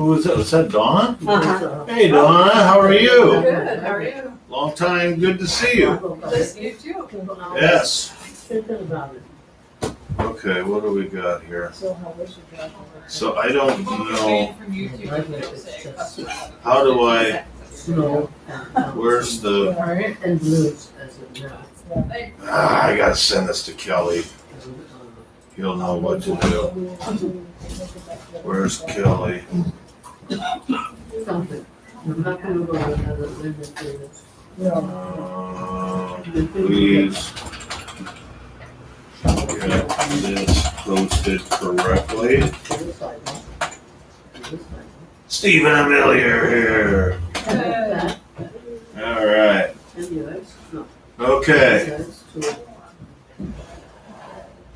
Who is that? Was that Donna? Uh-huh. Hey Donna, how are you? Good, how are you? Long time, good to see you. Nice to meet you. Yes. Thinking about it. Okay, what do we got here? So how was your job? So I don't know, From YouTube, it'll say customer. how do I, Snow. where's the, And blues as of now. I gotta send this to Kelly. He'll know what to do. Where's Kelly? Something. I'm not gonna go with other than this. Please get this posted correctly. Steve and Amelia are here. All right. And yours? No. Okay. Yours too.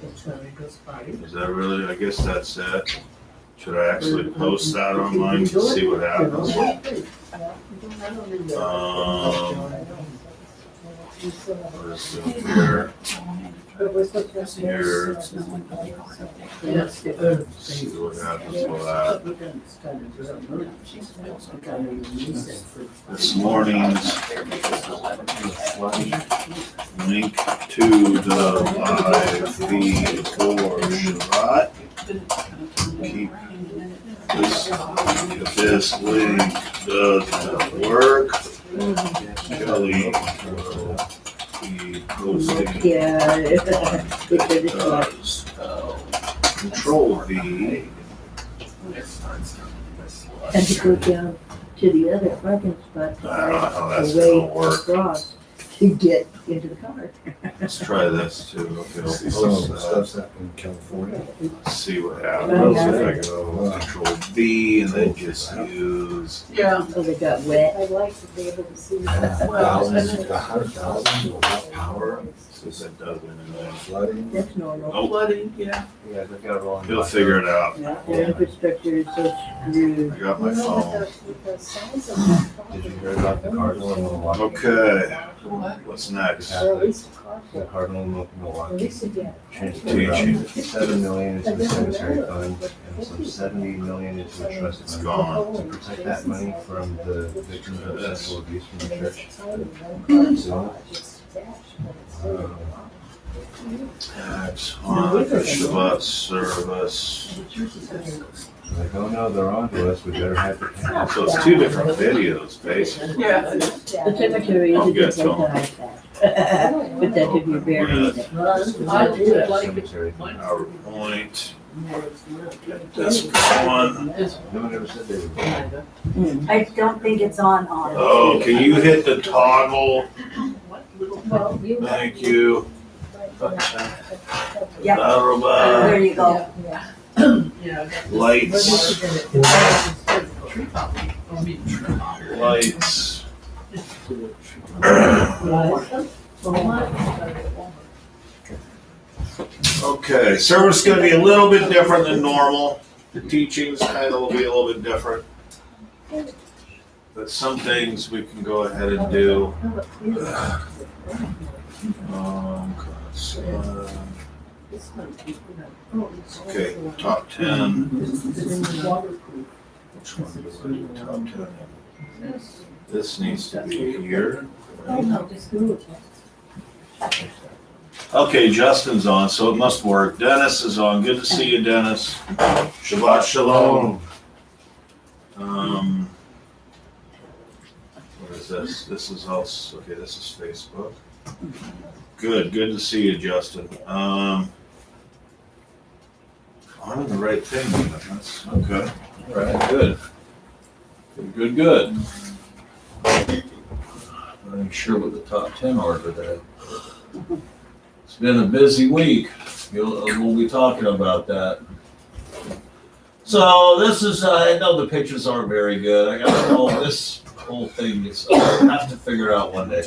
It's goes by. Is that really? I guess that's it. Should I actually post that online to see what happens? What is it here? Here. Yes. See what happens with that. This morning's link to the live feed for Shabbat. Keep if this link doesn't work, Kelly will be posting. Yeah. Control V. And to go down to the other parking spot. I don't know how that's the way gonna work. across to get into the car. Let's try this too. Okay, let's Stuff's up in California. see what happens. If I go Control V and then just use. Yeah. Oh, they got wet. I'd like to be able to see Thousands, 100,000 of power, Since it doesn't, and then flooding. That's normal. Nope. Flooding, yeah. Yeah, they've got it all. He'll figure it out. Yeah, their infrastructure is so screwed. I got my You know, phone. with the size of that Did you property, hear about the cardinal in Milwaukee? Okay, What? what's next? or at least a car The full, cardinal in at Milwaukee least a day. transferred 7 million into the cemetery fund and some 70 million into a trust It's fund gone. to protect that money from the victims of sexual abuse from the church. Tax on Shabbat Service. Like, oh no, they're on to us, we better have the cash. So it's two different videos, basically. Yeah. The cemetery is a Get good some. place to hide that. But that if you're buried in it. I would like it. Cemetery fund. PowerPoint. Get this going. No one ever said they would. I don't think it's on. Oh, can you hit the toggle? Well, you. Thank you. Yep. Blah, There you go. Yeah. Yeah. Lights, Tree topping. I mean, tree topping. lights. Okay, service is gonna be a little bit different than normal. The teachings kind of will be a little bit different. But some things we can go ahead and do. Okay, top 10. Which one do I do? Top 10. This needs to be here. Okay, Justin's on, so it must work. Dennis is on. Good to see you, Dennis. Shabbat Shalom. What is this? This is also, okay, this is Facebook. Good to see you, Justin. I'm in the right thing. That's okay. All right, good. Good. I'm sure what the top 10 are today. It's been a busy week. We'll be talking about that. So this is, I know the pictures aren't very good. I gotta know this whole thing is, I'll have to figure it out one day.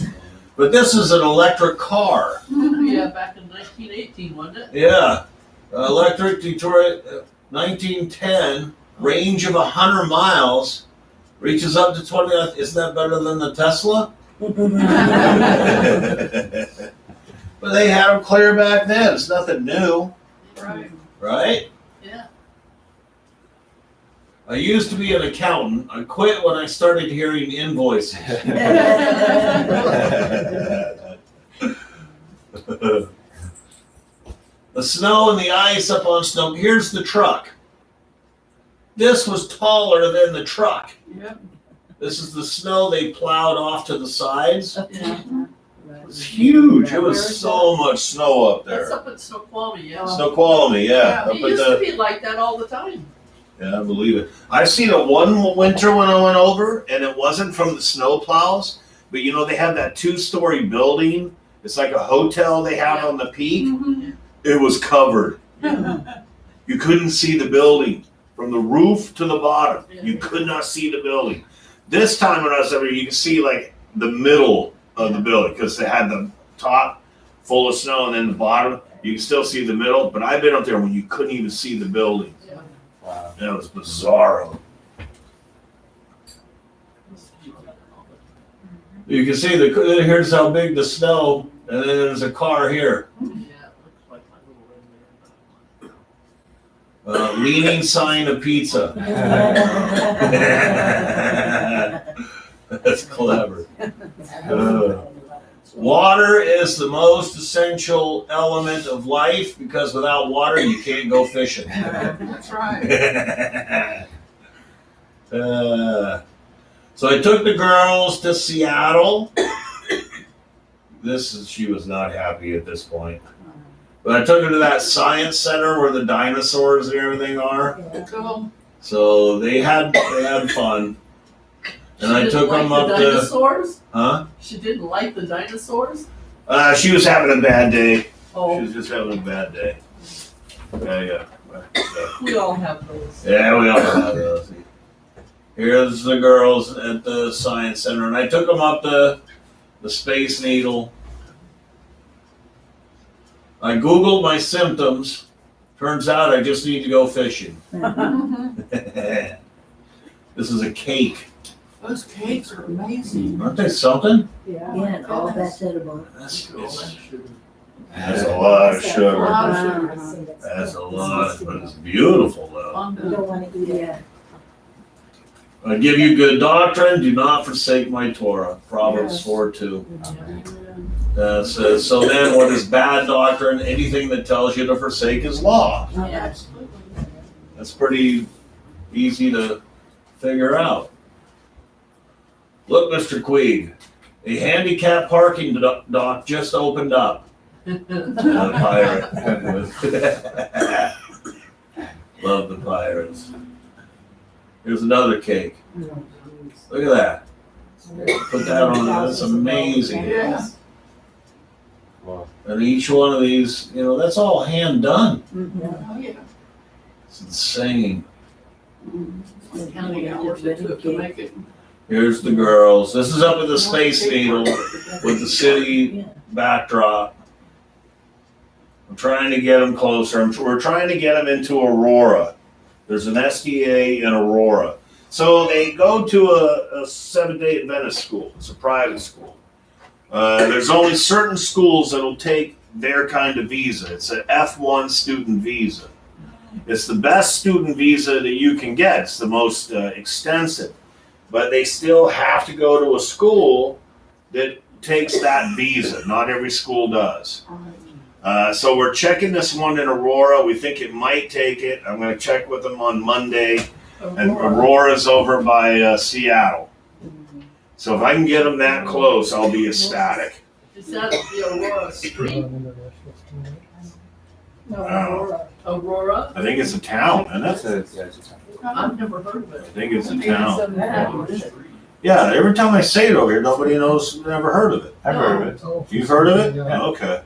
But this is an electric car. Yeah, back in 1918, wasn't it? Yeah. Electric Detroit, 1910, range of 100 miles, reaches up to 20. Isn't that better than the Tesla? But they had them clear back then. It's nothing new, Right. right? Yeah. I used to be an accountant. I quit when I started hearing invoices. The snow and the ice up on snow. Here's the truck. This was taller than the truck. Yep. This is the snow they plowed off to the sides. Yeah. It was huge. It was so much snow up That's there. up at Snoqualmie, yeah. Snoqualmie, yeah. Up It at used to the, be like that all the time. yeah, I believe it. I've seen it one winter when I went over, and it wasn't from the snow plows, but you know, they have that 2-story building. It's like a hotel they have on the peak. It was covered. You couldn't see the building from the roof to the bottom. You could not see the building. This time when I was over, you could see like the middle of the building because they had the top full of snow and then the bottom you can still see the middle. But I've been up there when you couldn't even see the building. Wow. It was bizarro. You can see here's how big the snow, and then there's a car here. Yeah, it looks like my little red man. Leaning sign of pizza. That's clever. Water is the most essential element of life because without water you can't go fishing. That's right. So I took the girls to Seattle. She was not happy at this point. But I took her to that science center where the dinosaurs and everything are. Cool. So they had fun. And I took them up the to, dinosaurs? huh? She didn't like the dinosaurs? She was having a bad day. She Oh, was just having a bad day. Yeah. we all have those. Yeah, we all have those. Here's the girls at the science center, and I took them up to the Space Needle. I Googled my symptoms. Turns out I just need to go fishing. This is a cake. Those cakes are amazing. Aren't they something? Yeah, and all that's edible. That's Look at all that sugar. a lot of A sugar. lot of sugar. That's a lot, but it's beautiful though. Fun You to- don't want to eat it. I give you good doctrine, do not forsake my Torah. Proverbs 4:2. Says, so then what is bad doctrine? Anything that tells you to forsake his law. Yeah, absolutely. That's pretty easy to figure out. Look, Mr. Queeg, a handicap parking dock just opened up. The pirate. Love the pirates. Here's another cake. Look at that. Put that on there. That's amazing. Yeah. Wow. And each one of these, that's all hand done. Oh, yeah. It's insane. How many hours it took to make it. Here's the girls. This is up at the Space Needle with the city backdrop. I'm trying to get them closer. We're trying to get them into Aurora. There's an SDA in Aurora. So they go to a Seventh-day Adventist school. It's a private school. There's only certain schools that'll take their kind of visa. It's an F1 student visa. It's the best student visa that you can get. It's the most extensive. But they still have to go to a school that takes that visa. Not every school does. So we're checking this one in Aurora. We think it might take it. I'm going to check with them on Monday. And Aurora's over by Seattle. So if I can get them that close, I'll be ecstatic. Is that the Aurora Street? Aurora? I think it's a town, isn't it? It's a town. I've never heard of I it. think it's a town. Aurora Street. Yeah, every time I say it over here, nobody knows, never heard of it. I've heard of it. You've heard of it? Okay.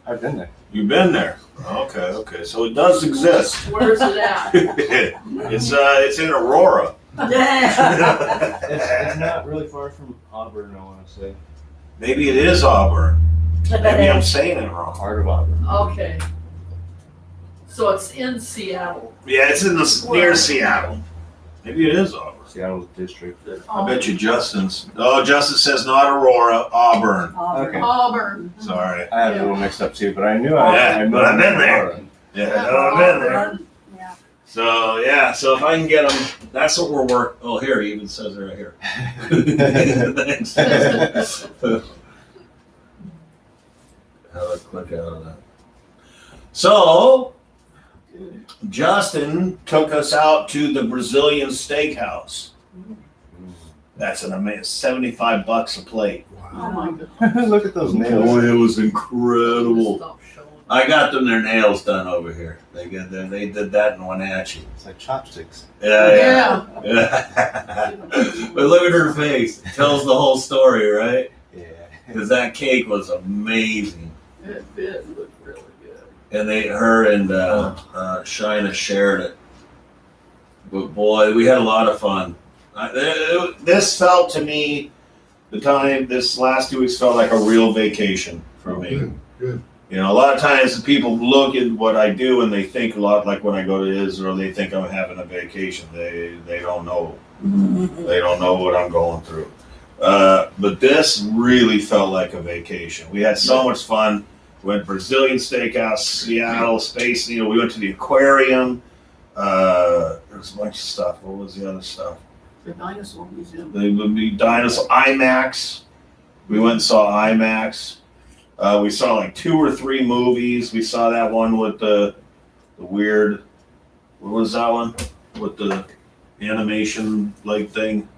I've been there. You've been there. Okay. So it does exist. Where's it at? It's in Aurora. It's not really far from Auburn, I want to say. Maybe it is Auburn. Maybe I'm saying it wrong. Heart of Auburn. Okay. So it's in Seattle. Yeah, it's near Seattle. Maybe it is Auburn. Seattle district. I bet you Justin's. Oh, Justin says not Aurora, Auburn. Okay. Auburn. Sorry. I had a little mixed up too, but I knew Yeah, but I've been there. Auburn. Yeah, no, I've been there. Yeah. So if I can get them that's what we're working. Oh, here, he even says it right here. Thanks. How do I click out of that? So, Justin took us out to the Brazilian steakhouse. That's an amazing $75 a plate. Oh my God. Look at those nails. Boy, it was incredible. Stop showing. I got them their nails done over here. They did that in Wenatchee. It's like chopsticks. Yeah. But look at her face. It tells the whole story, right? Yeah. Because that cake was amazing. It looked really good. And her and Shina shared it. But boy, we had a lot of fun. This felt to me, this last 2 weeks felt like a real vacation for me. Good. You know, a lot of times people look at what I do and they think a lot like when I go to Israel, they think I'm having a vacation. They don't know. They don't know what I'm going through. But this really felt like a vacation. We had so much fun. Went Brazilian Steakhouse, Seattle, Space Needle. We went to the aquarium. There was a bunch of stuff. What was the other stuff? The dinosaur museum. The dinosaur IMAX. We went and saw IMAX. We saw like 2 or 3 movies. We saw that one with the weird. What was that one? With the animation like thing.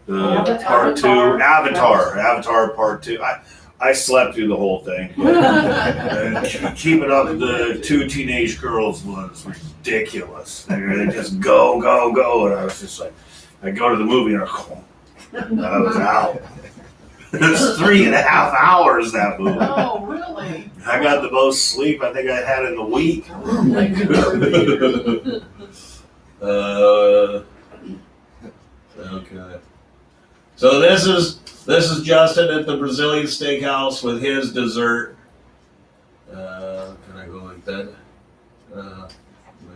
The part 2. Avatar part 2. I slept through the whole thing. Keep it up. The 2 teenage girls was ridiculous. They just go, and I was just like, I go to the movie and I was out. It's 3.5 hours, that movie. Oh, really? I got the most sleep I think I had in a week. Oh my goodness. Okay. So this is Justin at the Brazilian Steakhouse with his dessert. Can I go like that? Can I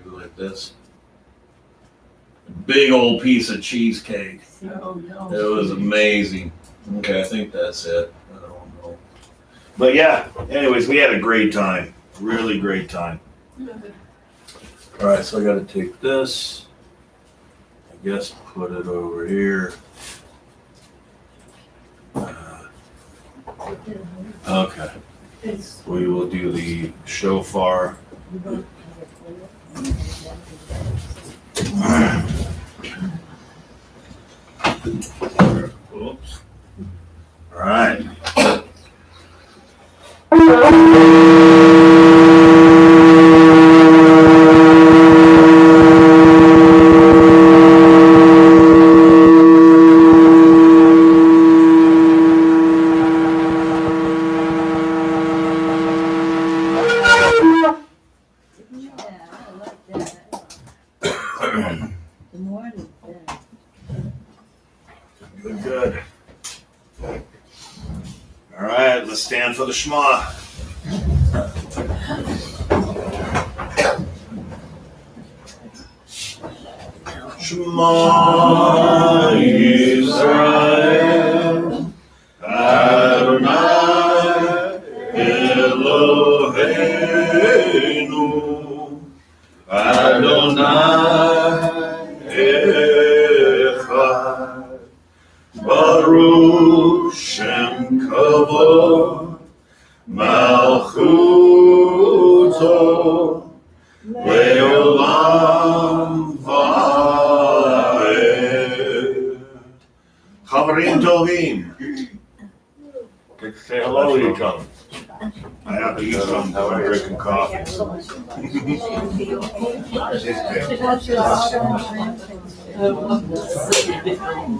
go like this? Big old piece of cheesecake. Oh, no. It was amazing. Okay, I think that's it. I don't know. But yeah, anyways, we had a great time. Really great time. All right, so I got to take this. I guess put it over here. Okay. We will do the shofar. Oops. All right. Good. All right, let's stand for the Shema. Shema Yisrael, Adonai Eloheinu, Adonai Echad. Baruch Shem Kavod Malchuto Leolam Vaed. Chavarim Tovim. Say hello to each other. I have to eat something while I'm drinking coffee.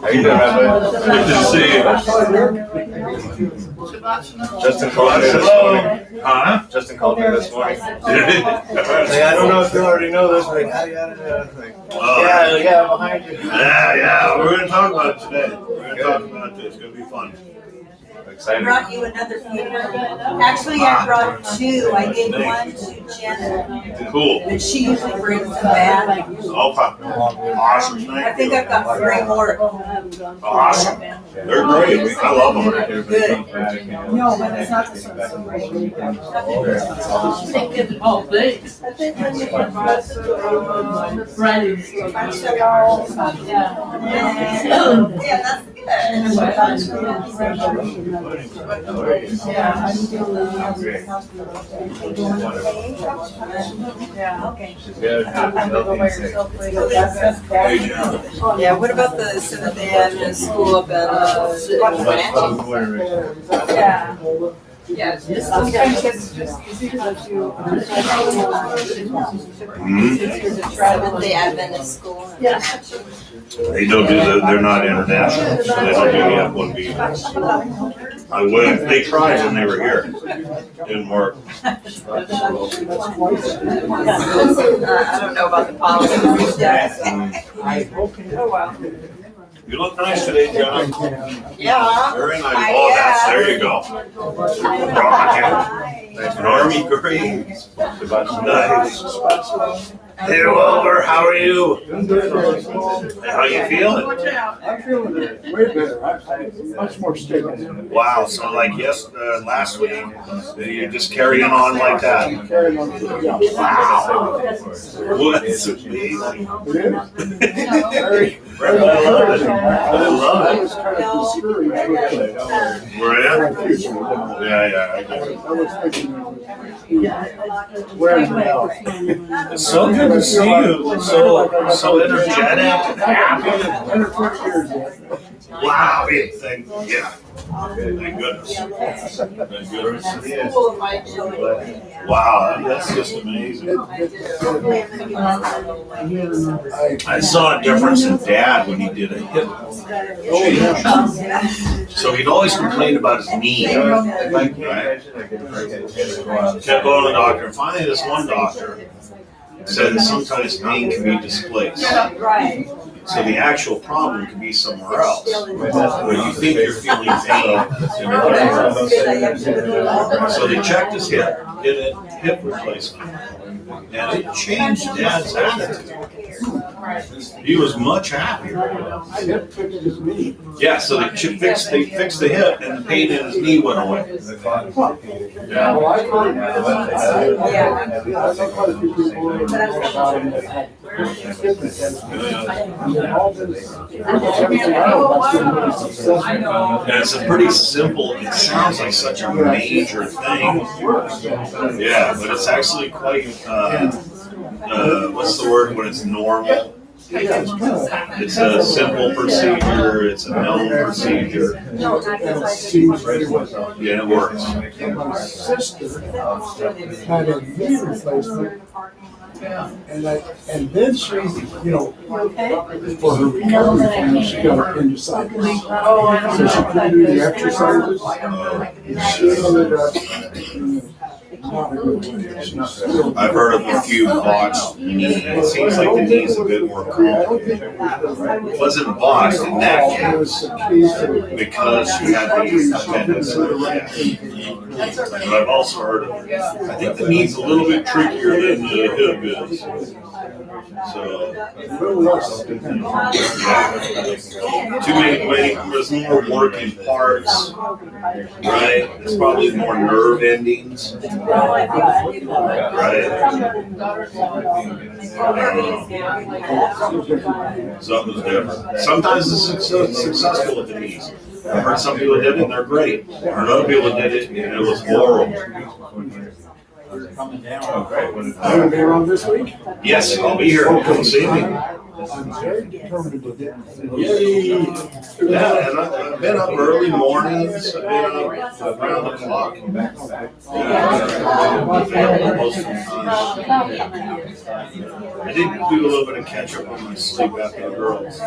How you doing, Rabbi? Good to see you. Justin called me this morning. Huh? Justin called me this morning. Did Like, I don't know if you already know this, but yada yada yada. Like, yeah, behind you. Yeah, we're gonna talk about it today. We're gonna talk about this. It's gonna be fun. Excited. brought you another paper. Actually, I brought two. I gave one to Janet, Cool. and she usually brings them back. Awesome. I think I've got 3 more. Awesome. They're great. I love them. Good. No, but it's not the same. Oh, thanks. I think when you Friday. Yeah, that's good. Okay. Yeah, what about the Seventh Day Adventist school up at, yeah. Yeah, sometimes it's just easy to let you. Seventh Day Adventist school. Yeah. They don't do that. They're not international, so they don't do the F1B. I would. They tried when they were here. Didn't work. I don't know about the politics. Oh, wow. You look nice today, John. Yeah. Very nice. Oh, that's, there you go. Rocket. Army Greens. Nice. Hey, Wilbur, how are you? How you feeling? I'm feeling way better. I'm much more stable. Wow, so like last week, you're just carrying on like that. Carrying on to the job. Wow. Well, that's amazing. It is. Very, I love it. I I love it. was kind of discouraged with Were my you? future. Yeah. I was thinking of wearing it out. It's so good to see you. So energetic and happy. 10 or 12 years yet. Wow, thank goodness. Thank goodness. Full of my children. Wow, that's just amazing. I saw a difference in Dad when he did a hip change. So he'd always complain about his knee. Right? Kept going to the doctor, and finally this one doctor said that sometimes pain can be displaced. Right. So the actual problem can be somewhere else. Where you think you're feeling pain. So they checked his hip, did a hip replacement. And it changed Dad's attitude. He was much happier. I hip fixed his knee. Yeah, so they fixed the hip and the pain in his knee went away. Yeah. Well, I've heard quite a few people about him that had fitness. And all this, everything else, And it's a pretty simple, it sounds like such a major thing. Yeah, but it's actually quite, what's the word when it's normal? It's a simple procedure, it's a known procedure. it seems very well. Yeah, it works. And my sister had a knee replacement, and then she, for her recovery, she got appendicitis. So she couldn't do the exercises. She ended up not a good way. She's still- I've heard of a few botched knees. It seems like the knee's a bit more I don't complicated. think It wasn't botched in that it case was the case of because she had the appendicitis. But I've also heard of, I think the knee's a little bit trickier than the hip is. So, a little less. too many, there's more working parts, right? There's probably more nerve endings, right? Something's different. Sometimes it's successful with the knees. I've heard some people did it and they're great. I heard other people did it and it was horrible. You gonna be around this week? Yes, I'll be here. Come see me. I'm very determined to get. Yay! Yeah, and I've been up early mornings. I've been up around the clock. I did do a little bit of catch up on my sleep after the girls.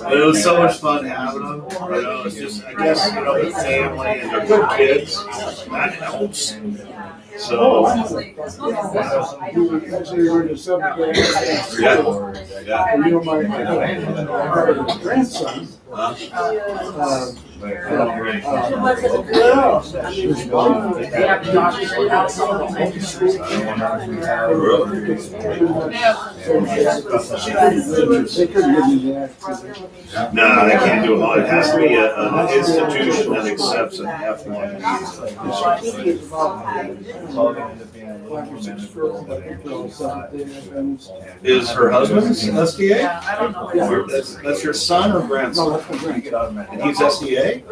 But it was so much fun having them. It's just, I guess, the family and their good kids, that helps. So, Actually, we're just subject. yeah. You know, my grandson. No, they can't do it all. It has to be an institution that accepts an F1 visa. Is her husband's SDA? I don't know. That's your son or grandson? And he's SDA?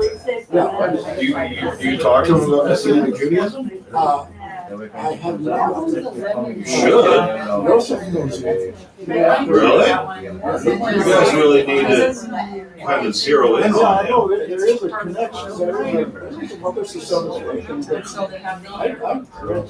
You talk to him about Messianic Judaism? I have not. You should. Really? You guys really need to kind of zero in Yeah, on I know, him. there is a connection, well, this is so mistaken, So they have the. I've read a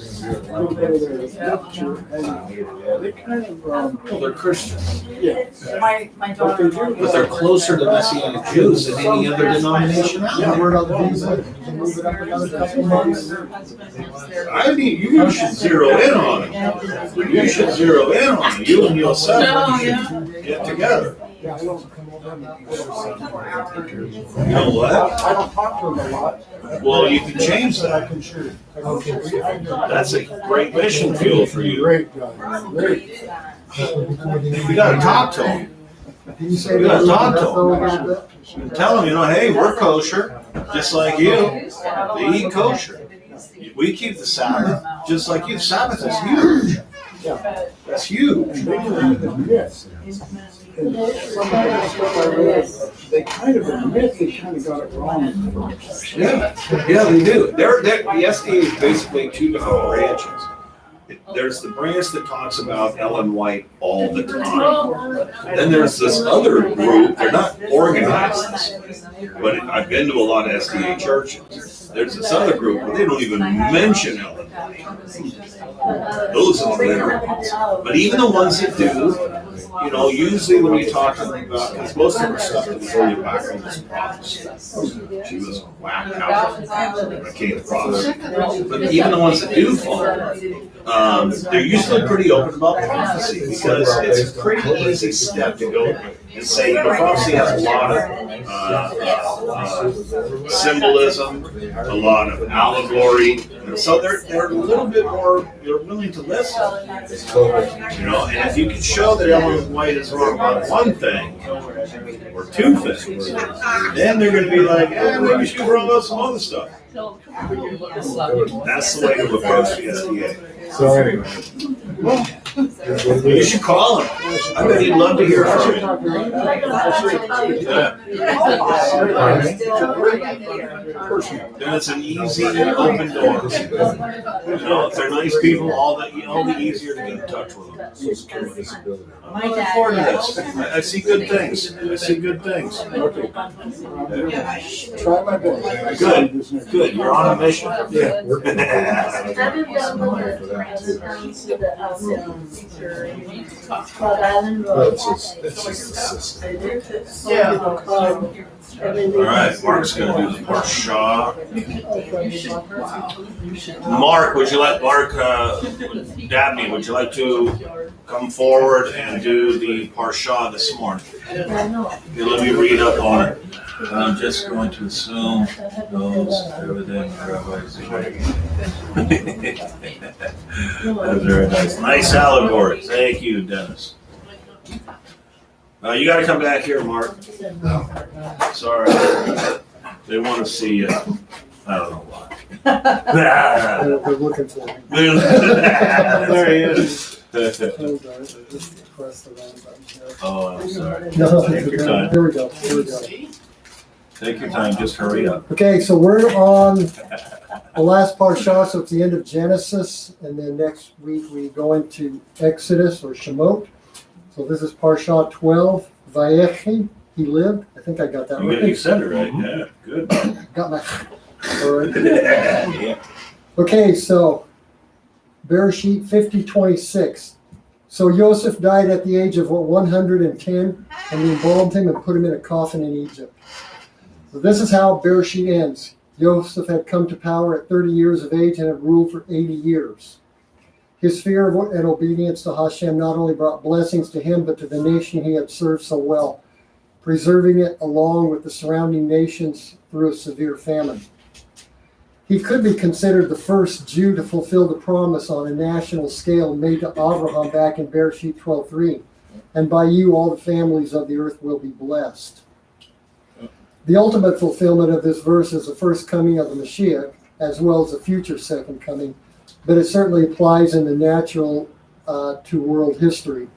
little bit of their literature, and they kind of, Well, they're Christians, yeah. My daughter. but they're closer to Messianic Jews than any other denomination out there. Word on the visa, you can move it up another couple months. I mean, you should zero in on it. You should zero in on it. You and Yosef get together. Yeah, I don't. You know what? I don't talk to them a lot. Well, you can change But I that. can shoot. That's a great mission field for you. Great guy, great. You gotta talk to them. You You gotta talk to them. Tell them, hey, we're kosher, just like you. They eat kosher. We keep the Sabbath, just like you. Sabbath is huge. That's huge. And they can admit, and some of the stuff I read, they kind of admit they kind of got it wrong. Yeah, they do. The SDA is basically two different branches. There's the branch that talks about Ellen White all the time. Then there's this other group, they're not organized, but I've been to a lot of SDA churches. There's this other group where they don't even mention Ellen White. Those are the literal ones. But even the ones that do, usually when you talk to them about, because most of her stuff is really back on this prophecy. She was whacked out when it came to prophecy. But even the ones that do follow, they're usually pretty open about prophecy because it's a pretty easy step to go and say, prophecy has a lot of symbolism, a lot of allegory, and so they're a little bit more, they're willing to listen. And if you can show that Ellen White is wrong about one thing or two things, then they're going to be like, maybe she's wrong about some other stuff. That's the way to approach the SDA. You should call him. I bet he'd love to hear from you. Then it's an easy, open door. If they're nice people, all the easier to get in touch with them. I'm looking forward to this. I see good things. Try my best. Good. You're on a mission. Yeah. All right, Mark's gonna do the Parsha. Mark, Dabney, would you like to come forward and do the Parsha this morning? Okay, let me read up on it. I'm just going to assume those everything rabbis. That's very nice. Nice allegory. Thank you, Dennis. You gotta come back here, Mark. Sorry. They want to see you. I don't know why. They're looking for me. There he is. Oh, I'm sorry. No, Take your time. Here we go. Take your time. Just hurry up. Okay, so we're on the last Parsha, so it's the end of Genesis, and then next week we go into Exodus or Shemot. So this is Parsha 12, Vayechi, he lived. I think I got that right. You said it right. Yeah, good. Got my, all right. Yeah. Okay, so Bereshit 50:26. So Joseph died at the age of 110, and they embalmed him and put him in a coffin in Egypt. So this is how Bereshit ends. Joseph had come to power at 30 years of age and had ruled for 80 years. His fear and obedience to Hashem not only brought blessings to him, but to the nation he had served so well, preserving it along with the surrounding nations through a severe famine. He could be considered the first Jew to fulfill the promise on a national scale made to Abraham back in Bereshit 12:3. And by you all the families of the earth will be blessed. The ultimate fulfillment of this verse is the first coming of the Mashiach, as well as the future second coming, but it certainly applies in the natural to world history.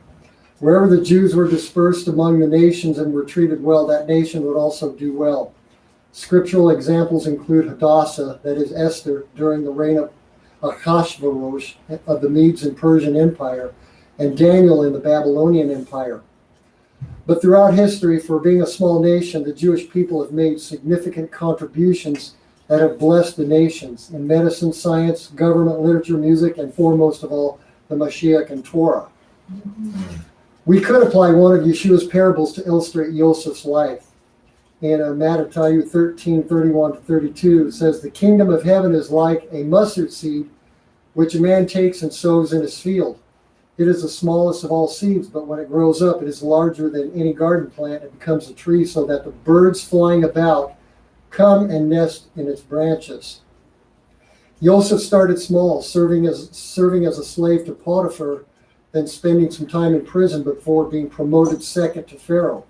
Wherever the Jews were dispersed among the nations and were treated well, that nation would also do well. Scriptural examples include Hadassah, that is Esther, during the reign of Ahasuerus of the Medes and Persian Empire, and Daniel in the Babylonian Empire. But throughout history, for being a small nation, the Jewish people have made significant contributions that have blessed the nations in medicine, science, government, literature, music, and foremost of all, the Mashiach and Torah. We could apply one of Yeshua's parables to illustrate Joseph's life. In Matthew 13:31-32, it says, "The kingdom of heaven is like a mustard seed, which a man takes and sows in his field. It is the smallest of all seeds, but when it grows up, it is larger than any garden plant. It becomes a tree so that the birds flying about come and nest in its branches." Joseph started small, serving as a slave to Potiphar, then spending some time in prison before being promoted second to Pharaoh.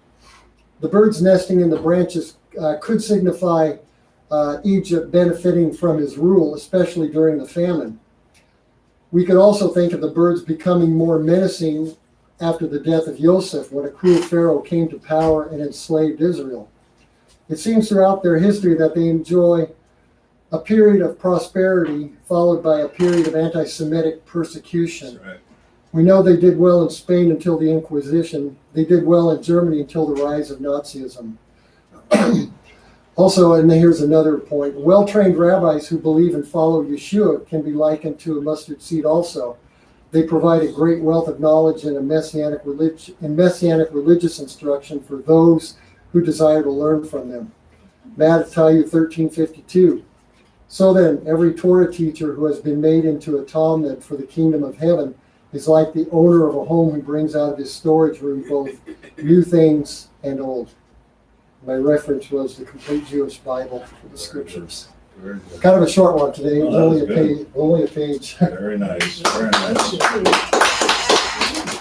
The birds nesting in the branches could signify Egypt benefiting from his rule, especially during the famine. We could also think of the birds becoming more menacing after the death of Joseph, when a cruel Pharaoh came to power and enslaved Israel. It seems throughout their history that they enjoy a period of prosperity followed by a period of anti-Semitic persecution. That's right. We know they did well in Spain until the Inquisition. They did well in Germany until the rise of Nazism. Also, and here's another point, well-trained rabbis who believe and follow Yeshua can be likened to a mustard seed also. They provide a great wealth of knowledge and messianic religious instruction for those who desire to learn from them. Matthew 13:52. So then, every Torah teacher who has been made into a Talmud for the kingdom of heaven is like the owner of a home who brings out of his storage room both new things and old. My reference was the complete Jewish Bible for the scriptures. Very good. Kind of a short one today. It was Oh, only a that's page. Only a page. Very nice. Very nice.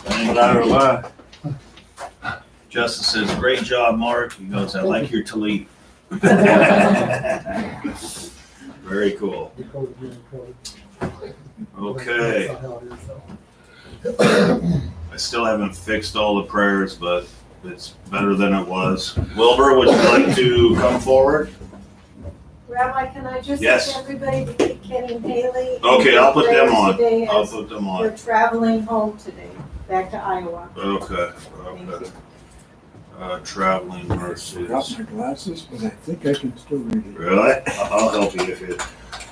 Thank Blah, you. blah, blah. Justice says, "Great job, Mark." He goes, "I like your tallit." Very cool. Okay. I still haven't fixed all the prayers, but it's better than it was. Wilbur, would you like to come forward? Rabbi, can I just Yes. ask everybody to keep Kenny and Haley? Okay, I'll put them on. Today I'll as put them they're on. traveling home today, back to Iowa. Okay, okay. Traveling I got mercies. my glasses, but I think I can still read it. Really? I'll help you if you.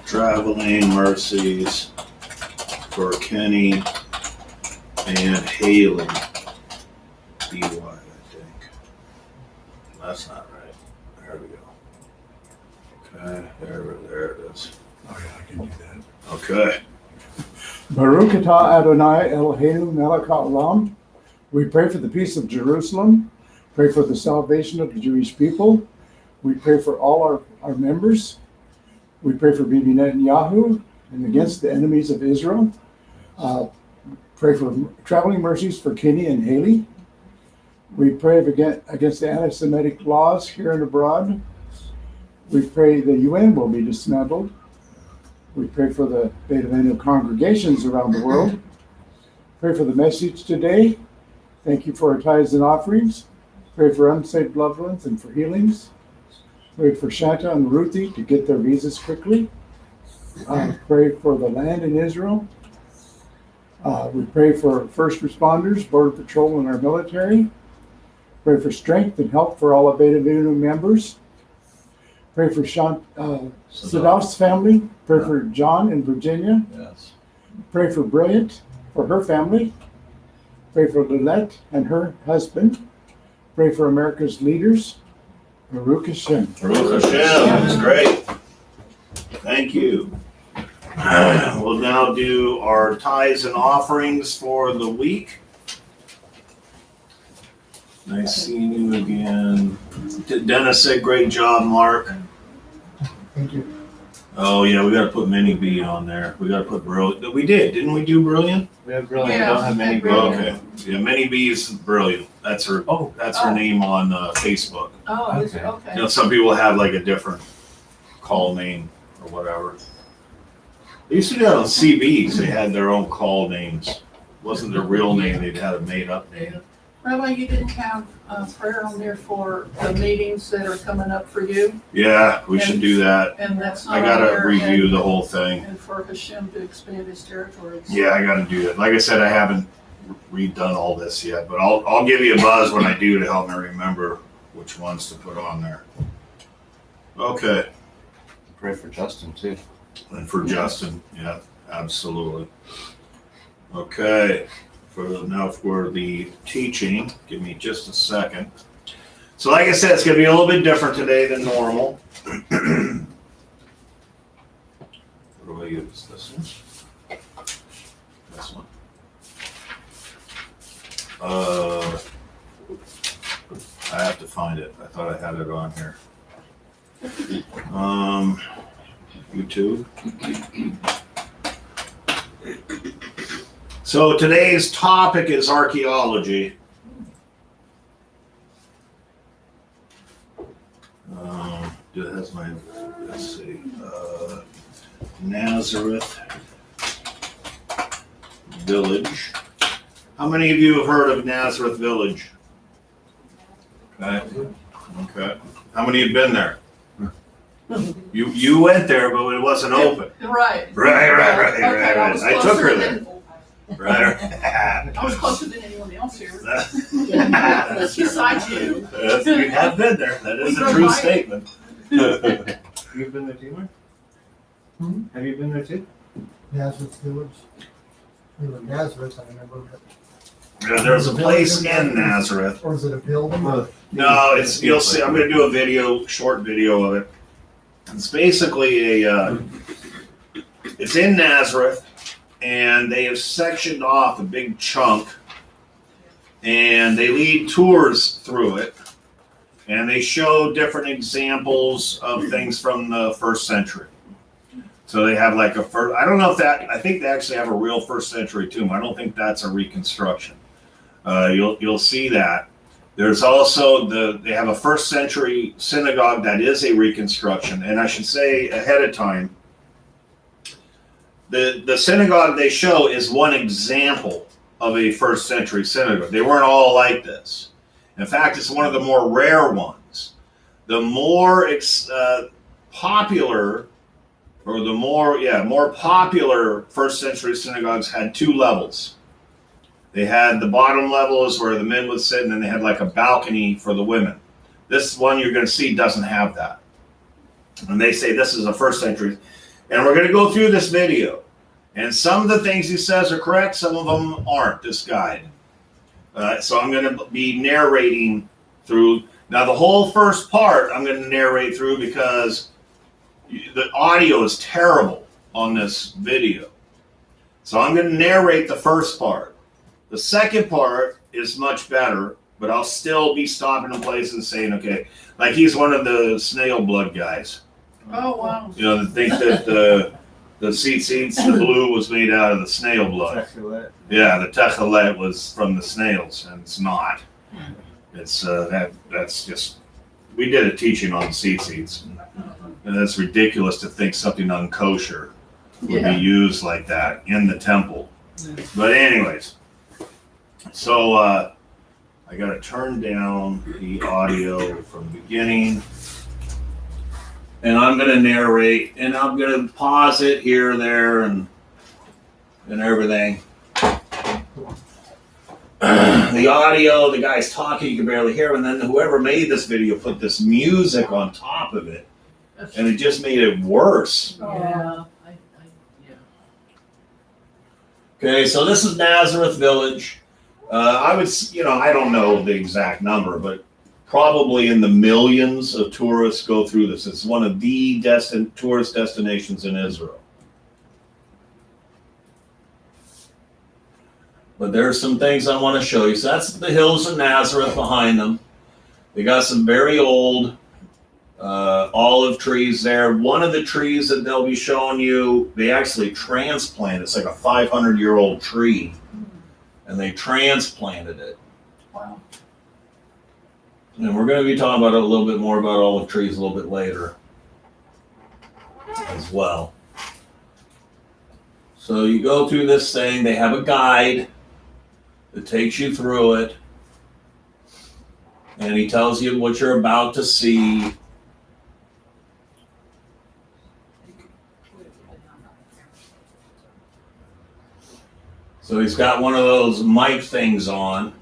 Traveling mercies for Kenny and Haley. BY, I think. That's not right. There we go. Okay, there it is. Oh yeah, I can do that. Okay. Baruch atah Adonai Eloheinu melech haolam. We pray for the peace of Jerusalem. Pray for the salvation of the Jewish people. We pray for all our members. We pray for Bibi Netanyahu and against the enemies of Israel. Pray for traveling mercies for Kenny and Haley. We pray against the anti-Semitic laws here and abroad. We pray the UN will be dismantled. We pray for the Beit Avenu congregations around the world. Pray for the message today. Thank you for our tithes and offerings. Pray for unsaved loved ones and for healings. Pray for Shanta and Ruthie to get their visas quickly. Pray for the land in Israel. We pray for first responders, Border Patrol, and our military. Pray for strength and help for all of Beta Avenu members. Pray for Sadaf's family. Pray for John in Virginia. Yes. Pray for Brilliant, for her family. Pray for Lilette and her husband. Pray for America's leaders. Baruch Hashem. Baruch Hashem. That's great. Thank you. We'll now do our tithes and offerings for the week. Nice seeing you again. Dennis said, great job, Mark. Thank you. Oh, yeah, we got to put Mini B on there. We got to put Brilliant. We did, didn't we do Brilliant? We have brilliant, Yeah, don't have many and brilliant. Okay. Yeah, Mini B is Brilliant. That's her. Oh. That's her name on Facebook. Oh, is it? Okay. Okay. You know, some people have like a different call name or whatever. They used to do that on CBs. They had their own call names. It wasn't their real name. They'd had a made up name. Rabbi, you didn't have prayer on there for the meetings that are coming up for you, Yeah, we should do that. and that's not I on gotta there, review and- the whole thing. And for Hashem to expand his territories. Yeah, I gotta do that. Like I said, I haven't redone all this yet, but I'll give you a buzz when I do to help me remember which ones to put on there. Okay, Pray for Justin too. and for Justin, yeah, absolutely. Okay, now for the teaching, give me just a second. So like I said, it's gonna be a little bit different today than normal. What do I use? This one? This one. I have to find it. I thought I had it on here. YouTube. So today's topic is archaeology. That's my, let's see, Nazareth Village. How many of you have heard of Nazareth Village? Okay. Okay. How many have been there? You went there, but it wasn't open. Right. Right. Okay, I took her there. Right. I was closer than anyone else here. Yeah. Besides you. Yes, you have been there. That is a true statement. You've been there too, Mark? Hmm? Have you been there too? Nazareth Village. We were in Nazareth, I remember. Yeah, there's a place in Nazareth. Or is it a building? No, it's, you'll see, I'm gonna do a short video of it. It's basically it's in Nazareth, and they have sectioned off a big chunk, and they lead tours through it, and they show different examples of things from the first century. So they have like I don't know if I think they actually have a real first century tomb. I don't think that's a reconstruction. You'll see that. There's also they have a first century synagogue that is a reconstruction. And I should say ahead of time, the synagogue they show is one example of a first century synagogue. They weren't all like this. In fact, it's one of the more rare ones. The more popular, or the more popular first century synagogues had two levels. They had the bottom level is where the men would sit, and then they had like a balcony for the women. This one you're going to see doesn't have that. And they say this is a first century. And we're going to go through this video. And some of the things he says are correct, some of them aren't, this guide. So I'm going to be narrating through. Now the whole first part I'm going to narrate through because the audio is terrible on this video. So I'm going to narrate the first part. The second part is much better, but I'll still be stopping in places and saying, okay, like he's one of the snail blood guys. Oh, wow. You know, that think that the tzitzits, the blue was made out of the snail blood. Yeah, the techelet was from the snails, and it's not. It's that's just, we did a teaching on tzitzits, and that's ridiculous to think something unkosher would be used like that in the temple. But anyways, so I got to turn down the audio from the beginning. And I'm going to narrate, and I'm going to pause it here, there, and everything. The audio, the guy's talking, you can barely hear him, and then whoever made this video put this music on top of it, and it just made it worse. Yeah. Okay, so this is Nazareth Village. I would, I don't know the exact number, but probably in the millions of tourists go through this. It's one of the tourist destinations in Israel. But there are some things I want to show you. So that's the hills of Nazareth behind them. They got some very old olive trees there. One of the trees that they'll be showing you, they actually transplanted. It's like a 500-year-old tree, and they transplanted it. Wow. And we're going to be talking about a little bit more about olive trees a little bit later as well. So you go through this thing. They have a guide that takes you through it, and he tells you what you're about to see. So he's got one of those mic things on.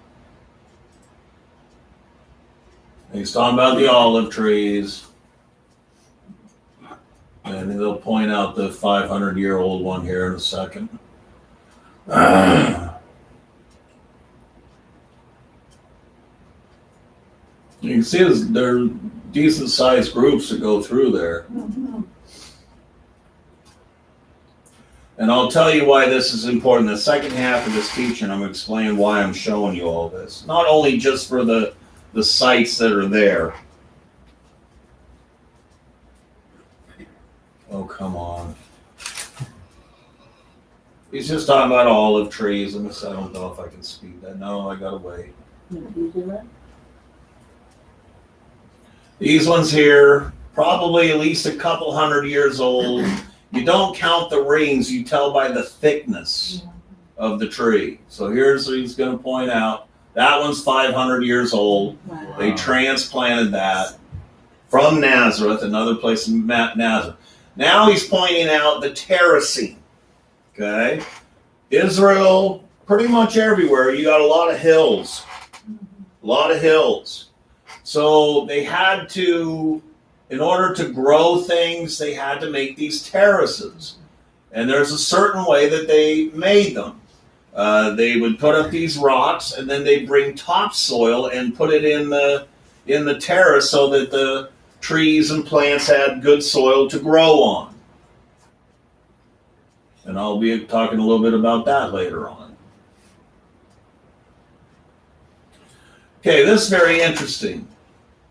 He's talking about the olive trees. And they'll point out the 500-year-old one here in a second. You can see they're decent-sized groups that go through there. And I'll tell you why this is important. The second half of this teaching, I'm going to explain why I'm showing you all this. Not only just for the sites that are there. Oh, come on. He's just talking about olive trees. I don't know if I can speed that. No, I gotta wait. These ones here, probably at least a couple 100 years old. You don't count the rings, you tell by the thickness of the tree. So here's what he's going to point out. That one's 500 years old. Wow. They transplanted that from Nazareth, another place in Nazareth. Now he's pointing out the terracing. Okay? Israel, pretty much everywhere, you got a lot of hills. A lot of hills. So they had to, in order to grow things, they had to make these terraces. And there's a certain way that they made them. They would put up these rocks, and then they'd bring topsoil and put it in the terrace so that the trees and plants had good soil to grow on. And I'll be talking a little bit about that later on. Okay, this is very interesting.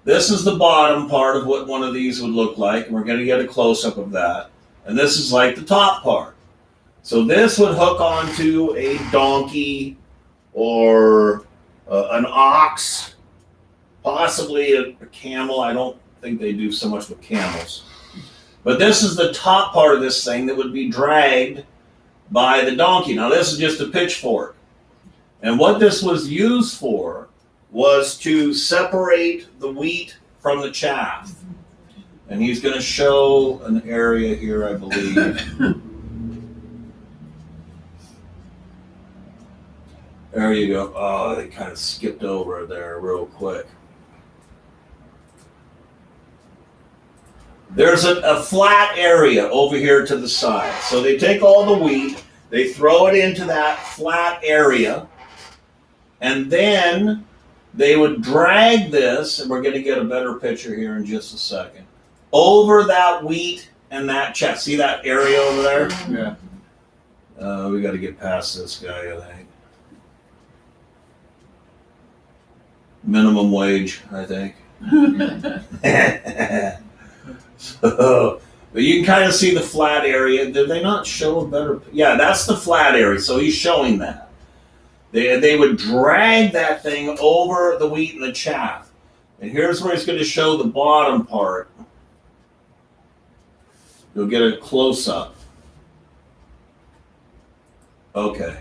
This is the bottom part of what one of these would look like, and we're going to get a close-up of that. And this is like the top part. So this would hook onto a donkey or an ox, possibly a camel. I don't think they do so much with camels. But this is the top part of this thing that would be dragged by the donkey. Now this is just a pitchfork. And what this was used for was to separate the wheat from the chaff. And he's going to show an area here, I believe. There you go. Oh, they kind of skipped over there real quick. There's a flat area over here to the side. So they take all the wheat, they throw it into that flat area, and then they would drag this, and we're going to get a better picture here in just a second, over that wheat and that chaff. See that area over there? Yeah. We got to get past this guy, I think. Minimum wage, I think. So, but you can kind of see the flat area. Did they not show a better? Yeah, that's the flat area. So he's showing that. They would drag that thing over the wheat and the chaff. And here's where he's going to show the bottom part. You'll get a close-up. Okay.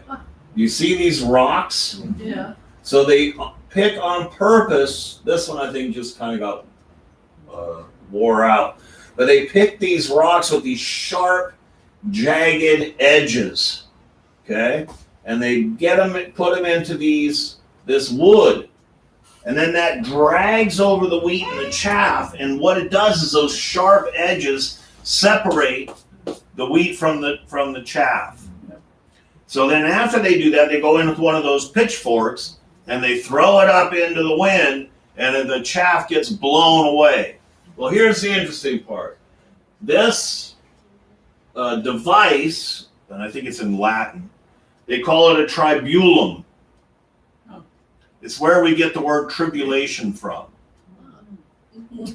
You see these rocks? Yeah. So they pick on purpose. This one I think just kind of got wore out. But they pick these rocks with these sharp, jagged edges. Okay? And they put them into this wood. And then that drags over the wheat and the chaff. And what it does is those sharp edges separate the wheat from the chaff. So then after they do that, they go in with one of those pitchforks and they throw it up into the wind, and then the chaff gets blown away. Well, here's the interesting part. This device, and I think it's in Latin, they call it a tribulum. It's where we get the word tribulation from.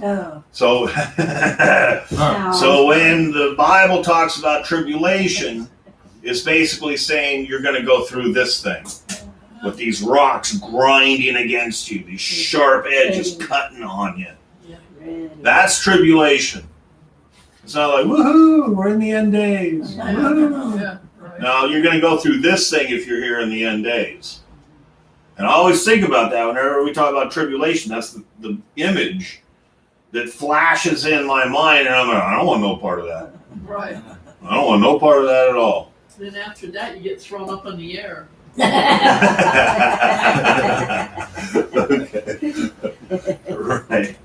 Oh. So, Ow. so when the Bible talks about tribulation, it's basically saying you're going to go through this thing with these rocks grinding against you, these sharp edges cutting on you. Ready. That's tribulation. It's not like, woohoo, we're in the end days. Woo-hoo. Yeah, right. No, you're going to go through this thing if you're here in the end days. And I always think about that whenever we talk about tribulation. That's the image that flashes in my mind, and I'm like, I don't want no part of that. Right. I don't want no part of that at all. Then after that, you get thrown up in the air. Okay. Right.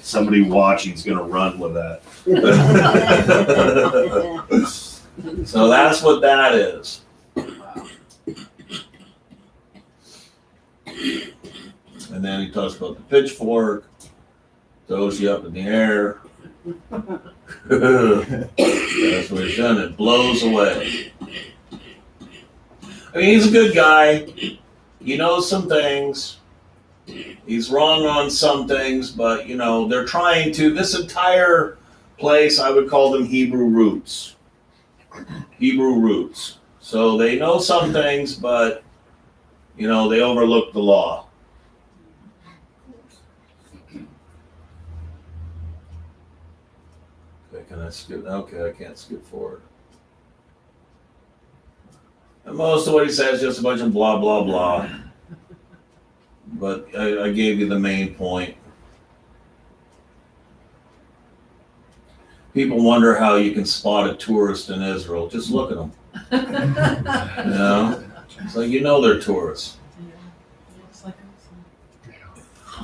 Somebody watching's going to run with that. So that's what that is. Wow. And then he talks about the pitchfork, throws you up in the air. That's what he's done. It blows away. I mean, he's a good guy. He knows some things. He's wrong on some things, but, you know, they're trying to, this entire place, I would call them Hebrew roots. Hebrew roots. So they know some things, but, you know, they overlook the law. Okay, can I skip? Okay, I can't skip forward. And most of what he says is just a bunch of blah, blah, blah. But I gave you the main point. People wonder how you can spot a tourist in Israel. Just look at them. You know? It's like, you know they're tourists.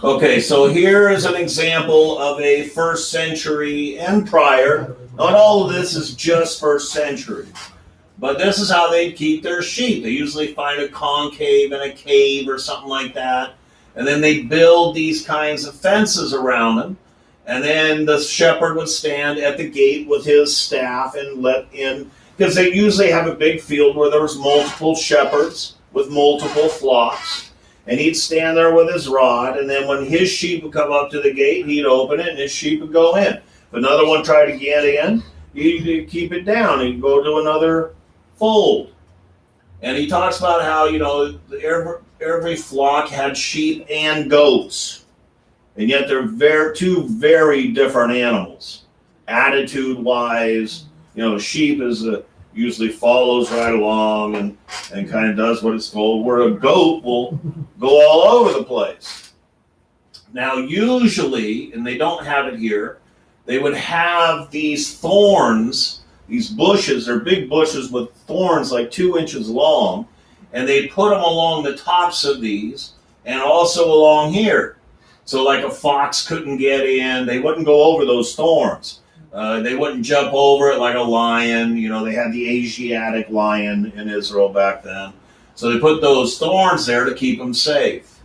Okay, so here is an example of a first century and prior. Not all of this is just first century. But this is how they keep their sheep. They usually find a concave in a cave or something like that. And then they build these kinds of fences around them. And then the shepherd would stand at the gate with his staff and let in, because they usually have a big field where there was multiple shepherds with multiple flocks. And he'd stand there with his rod, and then when his sheep would come up to the gate, he'd open it and his sheep would go in. If another one tried to get in, he'd keep it down. He'd go to another fold. And he talks about how, you know, every flock had sheep and goats. And yet they're two very different animals. Attitude-wise, you know, sheep usually follows right along and kind of does what it's told, where a goat will go all over the place. Now, usually, and they don't have it here, they would have these thorns, these bushes, they're big bushes with thorns like 2 inches long, and they put them along the tops of these and also along here. So like a fox couldn't get in, they wouldn't go over those thorns. They wouldn't jump over it like a lion. You know, they had the Asiatic lion in Israel back then. So they put those thorns there to keep them safe.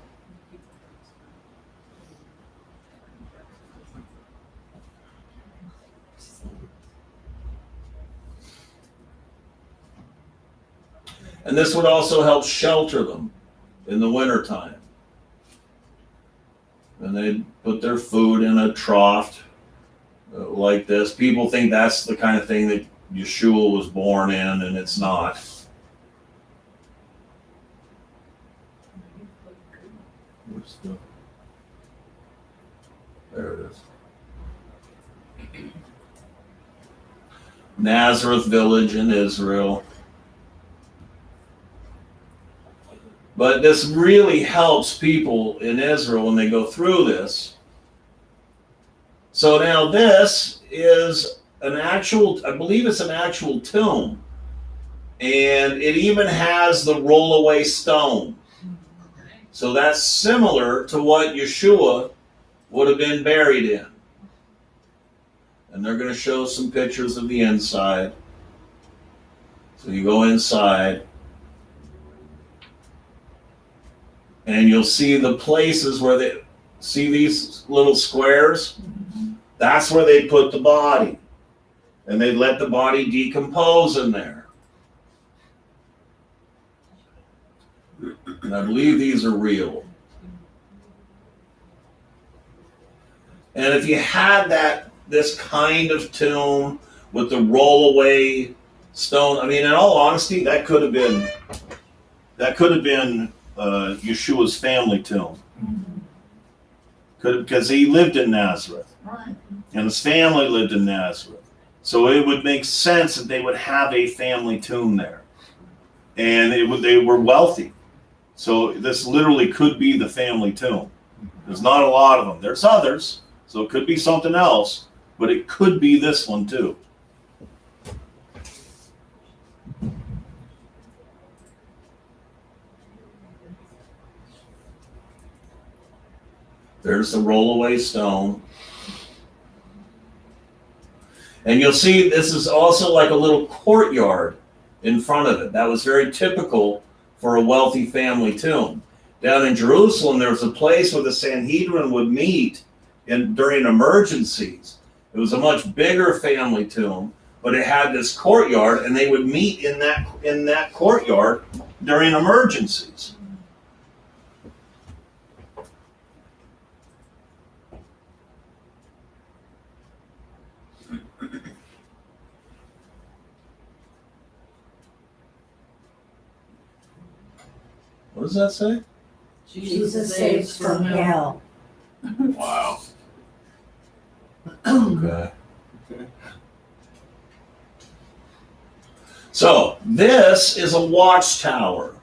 And this would also help shelter them in the wintertime. And they'd put their food in a trough like this. People think that's the kind of thing that Yeshua was born in, and it's not. There it is. Nazareth village in Israel. But this really helps people in Israel when they go through this. So now this is an actual, I believe it's an actual tomb. And it even has the rollaway stone. So that's similar to what Yeshua would have been buried in. And they're going to show some pictures of the inside. So you go inside. And you'll see the places where See these little squares? That's where they put the body. And they let the body decompose in there. And I believe these are real. And if you had this kind of tomb with the rollaway stone, I mean, in all honesty, that could have been Yeshua's family tomb. Because he lived in Nazareth. Right. And his family lived in Nazareth. So it would make sense that they would have a family tomb there. And they were wealthy. So this literally could be the family tomb. There's not a lot of them. There's others, so it could be something else, but it could be this one too. There's the rollaway stone. And you'll see this is also like a little courtyard in front of it. That was very typical for a wealthy family tomb. Down in Jerusalem, there was a place where the Sanhedrin would meet during emergencies. It was a much bigger family tomb, but it had this courtyard, and they would meet in that courtyard during emergencies. What does that say? Jesus saves from hell. Wow. Okay. So this is a watchtower.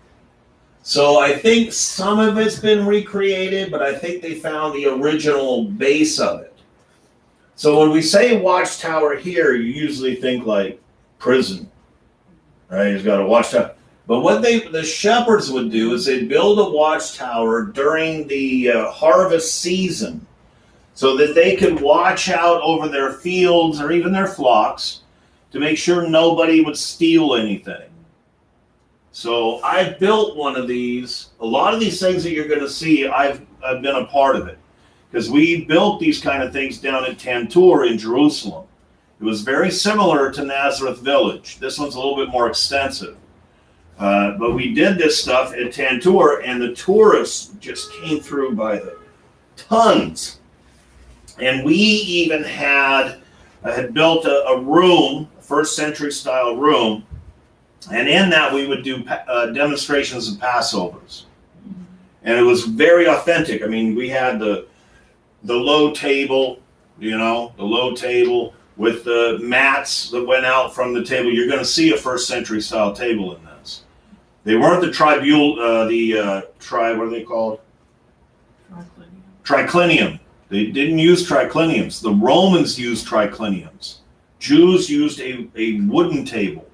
So I think some of it's been recreated, but I think they found the original base of it. So when we say watchtower here, you usually think like prison, right? He's got a watchtower. But what the shepherds would do is they'd build a watchtower during the harvest season so that they could watch out over their fields or even their flocks to make sure nobody would steal anything. So I built one of these. A lot of these things that you're going to see, I've been a part of it because we built these kind of things down at Tantur in Jerusalem. It was very similar to Nazareth Village. This one's a little bit more extensive. But we did this stuff at Tantur, and the tourists just came through by the tons. And we even had built a room, a first century style room, and in that we would do demonstrations of Passovers. And it was very authentic. I mean, we had the low table, the low table with the mats that went out from the table. You're going to see a first century style table in this. They weren't the what are they called? Triclinium. They didn't use tricliniums. The Romans used tricliniums. Jews used a wooden table,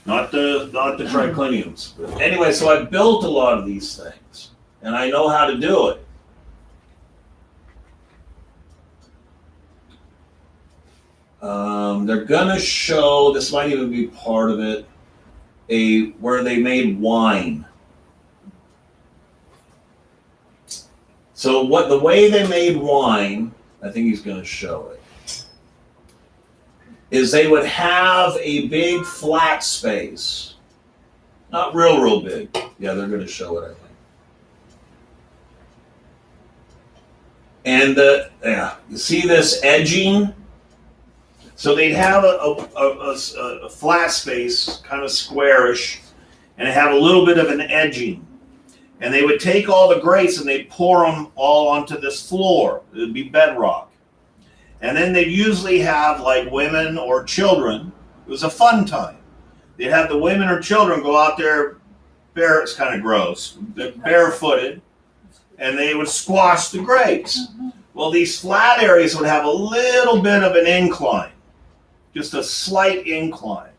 not the tricliniums. Anyway, so I built a lot of these things, and I know how to do it. They're gonna show, this might even be part of it, where they made wine. So the way they made wine, I think he's gonna show it, is they would have a big flat space. Not real big. Yeah, they're gonna show it, I think. And you see this edging? So they'd have a flat space, kind of squarish, and it had a little bit of an edging. And they would take all the grapes and they'd pour them all onto this floor. It would be bedrock. And then they'd usually have like women or children. It was a fun time. They'd have the women or children go out there, it's kind of gross, barefooted, and they would squash the grapes. Well, these flat areas would have a little bit of an incline. Just a slight incline.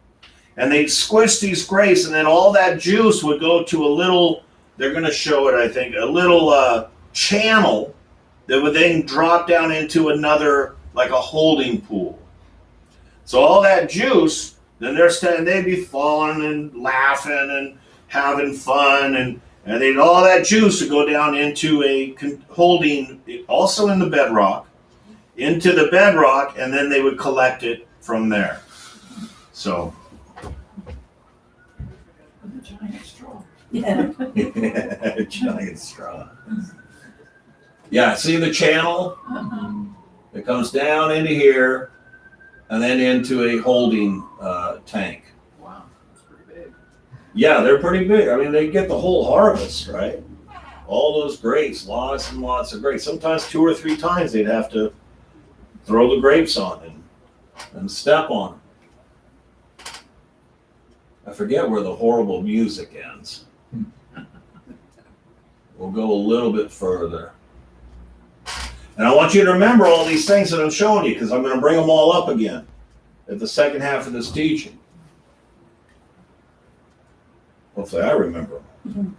And they'd squish these grapes, and then all that juice would go to a little, they're going to show it, I think, a little channel that would then drop down into another, like a holding pool. So all that juice, then they'd be falling and laughing and having fun, and And then all that juice would go down into a holding, also in the bedrock, into the bedrock, and then they would collect it from there. So. With a giant straw. Yeah. Giant straw. Yeah, see the channel? It comes down into here and then into a holding tank. Wow, that's pretty big. Yeah, they're pretty big. I mean, they get the whole harvest, right? All those grapes, lots and lots of grapes. Sometimes 2 or 3 times they'd have to throw the grapes on and step on them. I forget where the horrible music ends. We'll go a little bit further. And I want you to remember all these things that I'm showing you, because I'm going to bring them all up again at the second half of this teaching. Hopefully I remember them.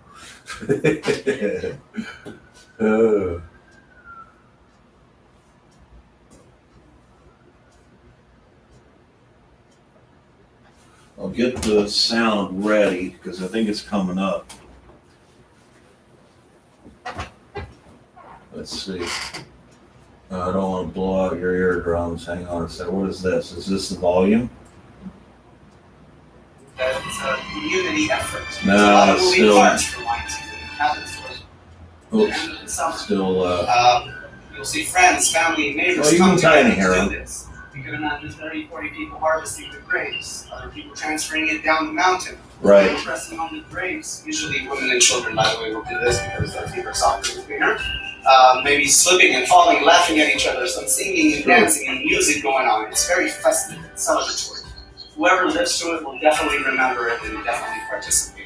I'll get the sound ready, because I think it's coming up. Let's see. I don't want to blow out your eardrums. Hang on a second. What is this? Is this the volume? It's a community effort. No, There's a lot of it's moving still- parts for wine season. It happens for Oops. in summer. Still, You'll see friends, family, neighbors Well, you come can kinda together hear to 'em. do this. You can imagine 30, 40 people harvesting the grapes, other people transferring it down the mountain. right. Pressing on the grapes. Usually women and children, by the way, will do this because their feet are softer and cleaner. Maybe slipping and falling, laughing at each other, some singing and dancing and music going on. It's very festive and celebratory. Whoever lives through it will definitely remember it and definitely participate.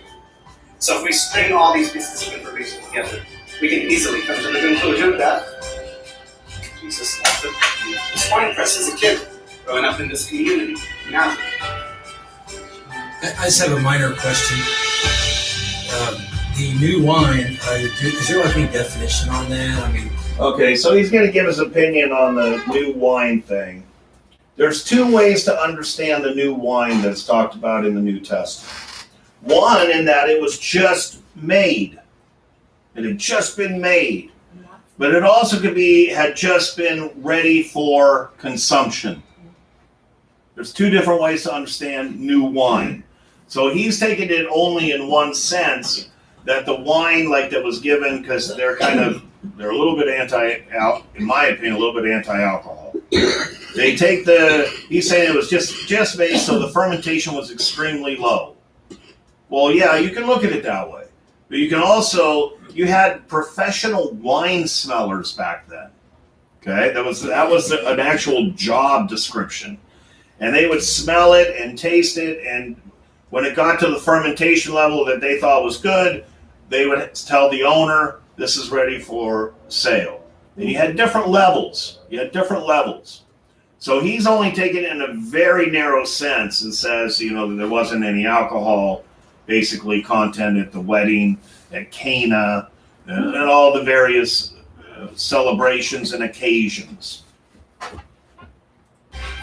So if we string all these pieces of information together, we can easily come to the conclusion that Jesus left his wine press as a kid, growing up in this community. Now, I just have a minor question. The new wine, is there like any definition on that? I mean, Okay, so he's going to give his opinion on the new wine thing. There's 2 ways to understand the new wine that's talked about in the New Testament. One, in that it was just made. It had just been made. But it also could be, had just been ready for consumption. There's 2 different ways to understand new wine. So he's taking it only in one sense, that the wine like that was given, because they're a little bit in my opinion, a little bit anti-alcohol. They take he's saying it was just made, so the fermentation was extremely low. Well, yeah, you can look at it that way. But you can also, you had professional wine smellers back then. Okay, that was an actual job description. And they would smell it and taste it, and when it got to the fermentation level that they thought was good, they would tell the owner, this is ready for sale. And you had different levels. So he's only taken it in a very narrow sense and says, that there wasn't any alcohol, basically, content at the wedding, at Cana, and all the various celebrations and occasions.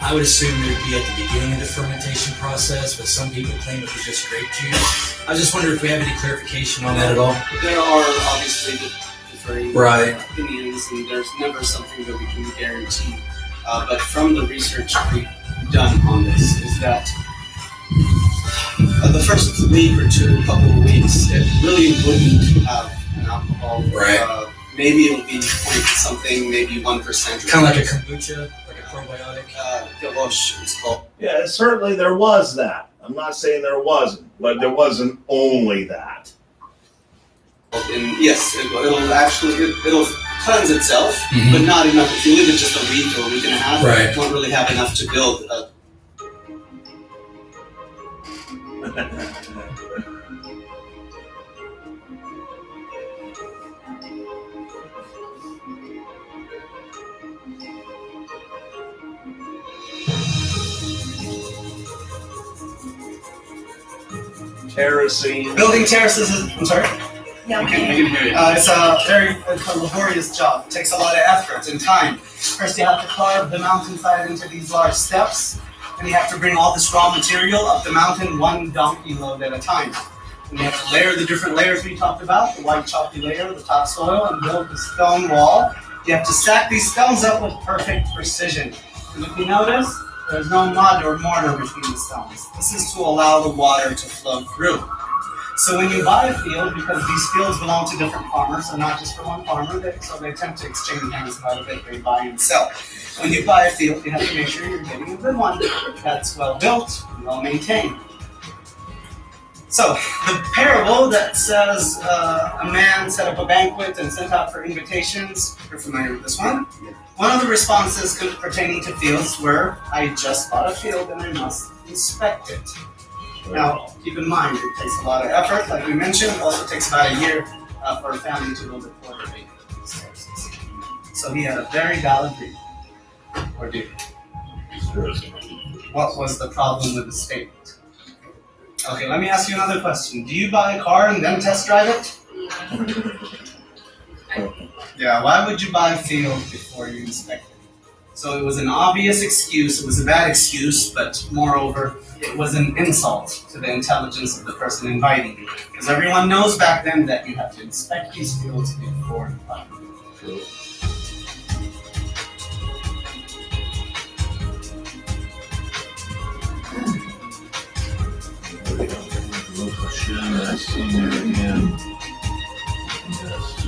I would assume it would be at the beginning of the fermentation process, but some people claim it was just grape juice. I was just wondering if we have any clarification on that at all. there are obviously differing Right. opinions, and there's never something that we can guarantee. But from the research we've done on this, is that the first week or 2, couple of weeks, it really wouldn't have an alcohol. Right. Maybe it'll be point something, maybe 1%. Kind of like a kombucha, like a probiotic. Galosh, it's called. Yeah, certainly there was that. I'm not saying there wasn't, but there wasn't only that. And yes, it'll cleanse itself, but not enough. If you leave it just a week or a week and a half, Right. it won't really have enough to build a Terracing. building terraces. I'm sorry. Yeah, We can hear you. It's a laborious job. It takes a lot of effort and time. First, you have to carve the mountainside into these large steps, and you have to bring all this raw material up the mountain 1 donkey load at a time. And you have to layer the different layers we talked about, the white chalky layer, the topsoil, and build the stone wall. You have to stack these stones up with perfect precision. And if you notice, there's no mud or mortar between the stones. This is to allow the water to flow through. So when you buy a field, because these fields belong to different farmers, so not just for one farmer, so they tend to exchange hands quite a bit, they buy and sell. When you buy a field, you have to make sure you're getting a good one that's well built and well maintained. So the parable that says a man set up a banquet and sent out for invitations, you're familiar with this one? One of the responses pertaining to fields were, I just bought a field and I must inspect it. Now, keep in mind, it takes a lot of effort, like we mentioned. It also takes about a year for a family to build a quarterly. So he had a very valid reason. Or did he? What was the problem with the statement? Okay, let me ask you another question. Do you buy a car and then test drive it? Yeah, why would you buy a field before you inspect it? So it was an obvious excuse, it was a bad excuse, but moreover, it was an insult to the intelligence of the person inviting you. Because everyone knows back then that you have to inspect these fields before you buy them. Hashem, I see you again. Yes.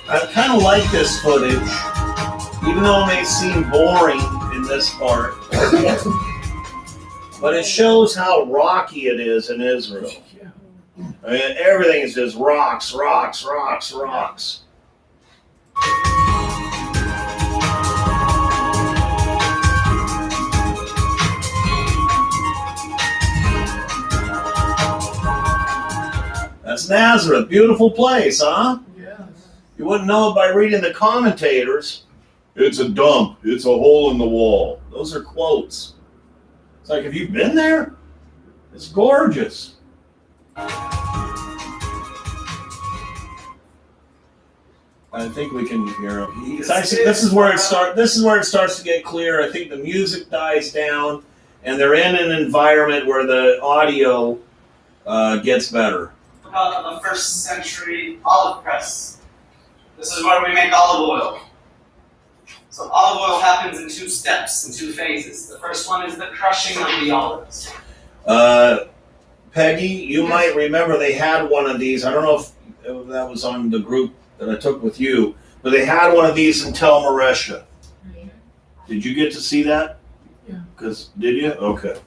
I kind of like this footage, even though it may seem boring in this part. But it shows how rocky it is in Israel. I mean, everything is just rocks, rocks, rocks, rocks. That's Nazareth. Beautiful place, huh? Yes. You wouldn't know it by reading the commentators. It's a dump. It's a hole in the wall. Those are quotes. It's like, have you been there? It's gorgeous. I think we can hear him. This is where it starts. This is where it starts to get clear. I think the music dies down, and they're in an environment where the audio gets better. About the first century olive press. This is where we make olive oil. So olive oil happens in two steps, in two phases. The first one is the crushing of the olives. Peggy, you might remember they had one of these. I don't know if that was on the group that I took with you, but they had one of these in Tel Maresha. Did you get to see that? Yeah. Did you? Okay.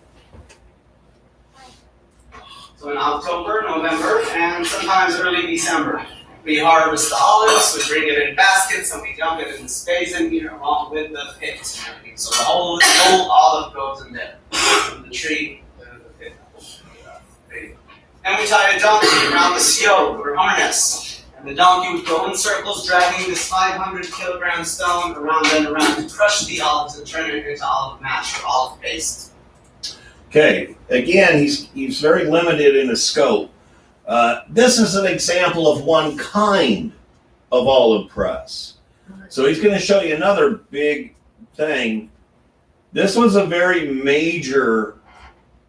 So in October, November, and sometimes early December, we harvest the olives, we bring it in baskets, and we dump it in this basin here along with the pit and everything. So the whole olive goes in there, from the tree to the pit. And we tie a donkey around this yoke or harness. And the donkey would go in circles, dragging this 500-kilogram stone around and around to crush the olives and turn it into olive mash or olive paste. Okay. Again, he's very limited in his scope. This is an example of one kind of olive press. So he's going to show you another big thing. This was a very major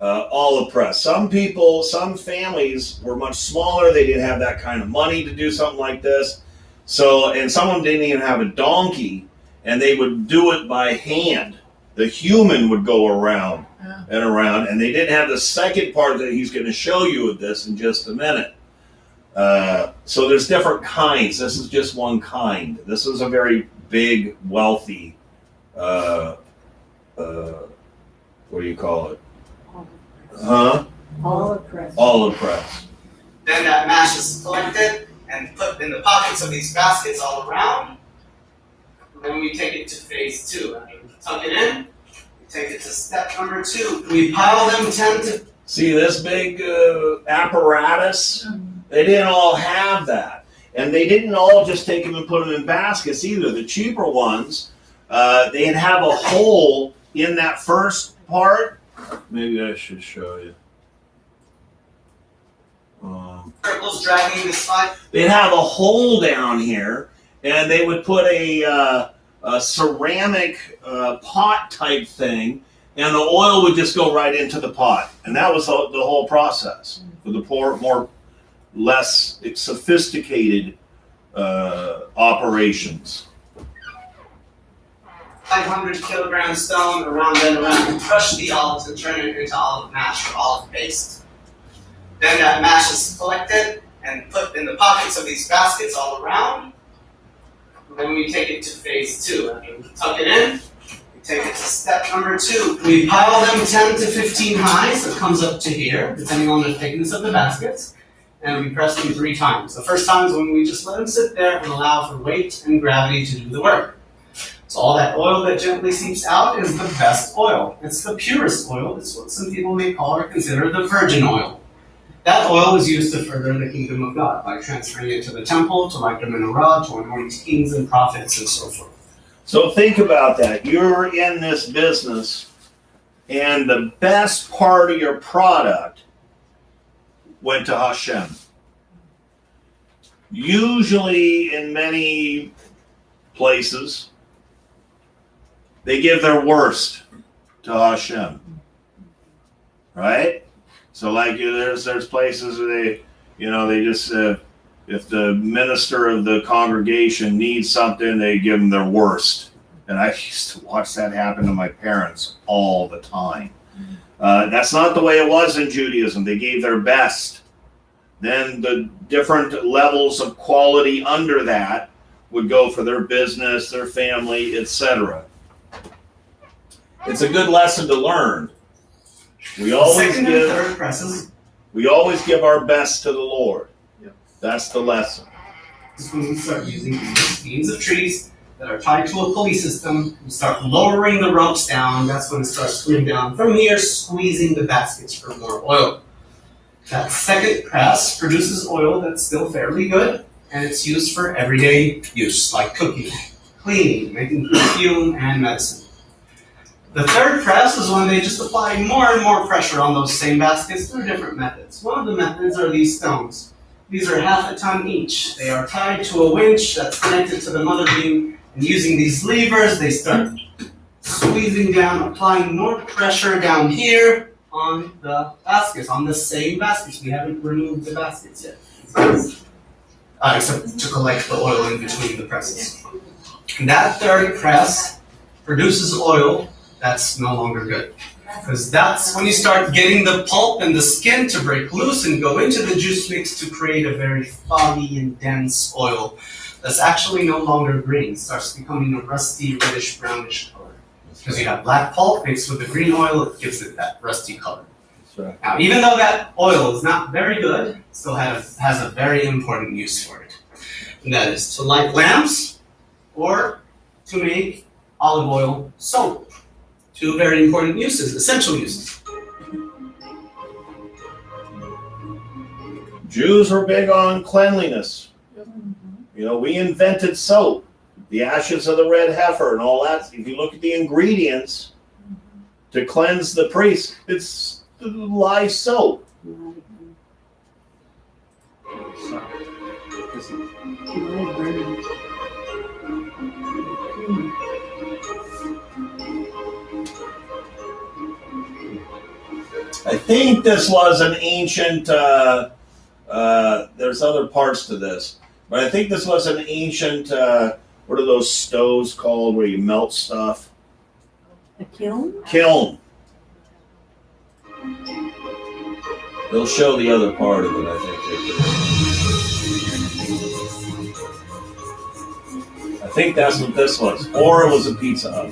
olive press. Some families were much smaller. They didn't have that kind of money to do something like this. And some of them didn't even have a donkey, and they would do it by hand. The human would go around and around, and they didn't have the second part that he's going to show you of this in just a minute. So there's different kinds. This is just one kind. This is a very big, wealthy, what do you call it? Huh? Olive press. Olive press. Then that mash is collected and put in the pockets of these baskets all around. And then we take it to phase 2. After we tuck it in, we take it to step number 2. We pile them 10 to... See this big apparatus? They didn't all have that. And they didn't all just take them and put them in baskets either. The cheaper ones, they'd have a hole in that first part. Maybe I should show you. Circles dragging this side. They'd have a hole down here, and they would put a ceramic pot type thing, and the oil would just go right into the pot, and that was the whole process for the less sophisticated operations. 500 kilogram stone around and around, and crush the olives and turn it into olive mash or olive paste. Then that mash is collected and put in the pockets of these baskets all around. Then we take it to phase 2. After we tuck it in, we take it to step number 2. We pile them 10 to 15 high, so it comes up to here, depending on the thickness of the baskets. And we press them 3 times. The first time is when we just let them sit there and allow for weight and gravity to do the work. So all that oil that gently seeps out is the best oil. It's the purest oil. It's what some people may call or consider the virgin oil. That oil is used to further the kingdom of God by transferring it to the temple, to light the menorah, to anoint kings and prophets, and so forth. So think about that. You're in this business, and the best part of your product went to Hashem. Usually, in many places, they give their worst to Hashem, right? So, like, there's places where they just if the minister of the congregation needs something, they give them their worst. And I used to watch that happen to my parents all the time. That's not the way it was in Judaism. They gave their best. Then the different levels of quality under that would go for their business, their family, etc. It's a good lesson to learn. We always give our best to the Lord. That's the lesson. When we start using these beams of trees that are tied to a pulley system, we start lowering the ropes down. That's when it starts screwing down from here, squeezing the baskets for more oil. That second press produces oil that's still fairly good, and it's used for everyday use, like cooking, cleaning, making perfume, and medicine. The third press is when they just apply more and more pressure on those same baskets through different methods. One of the methods are these stones. These are 1/2 ton each. They are tied to a winch that's connected to the mother beam, and using these levers, they start squeezing down, applying more pressure down here on the baskets, on the same baskets. We haven't removed the baskets yet. Except to collect the oil in between the presses. And that third press produces oil that's no longer good. Because that's when you start getting the pulp and the skin to break loose and go into the juice mix to create a very foggy and dense oil that's actually no longer green. It starts becoming a rusty, reddish, brownish color. Because you have black pulp mixed with the green oil, it gives it that rusty color. Right. Now, even though that oil is not very good, it still has a very important use for it. And that is to light lamps or to make olive oil soap. 2 very important uses, essential uses. Jews were big on cleanliness. We invented soap, the ashes of the red heifer and all that. If you look at the ingredients to cleanse the priest, it's live soap. I think this was an ancient, there's other parts to this, but I think this was an ancient, what are those stoves called where you melt stuff? A kiln? Kiln. They'll show the other part of it, I think that's what this was. Or it was a Pizza Hut.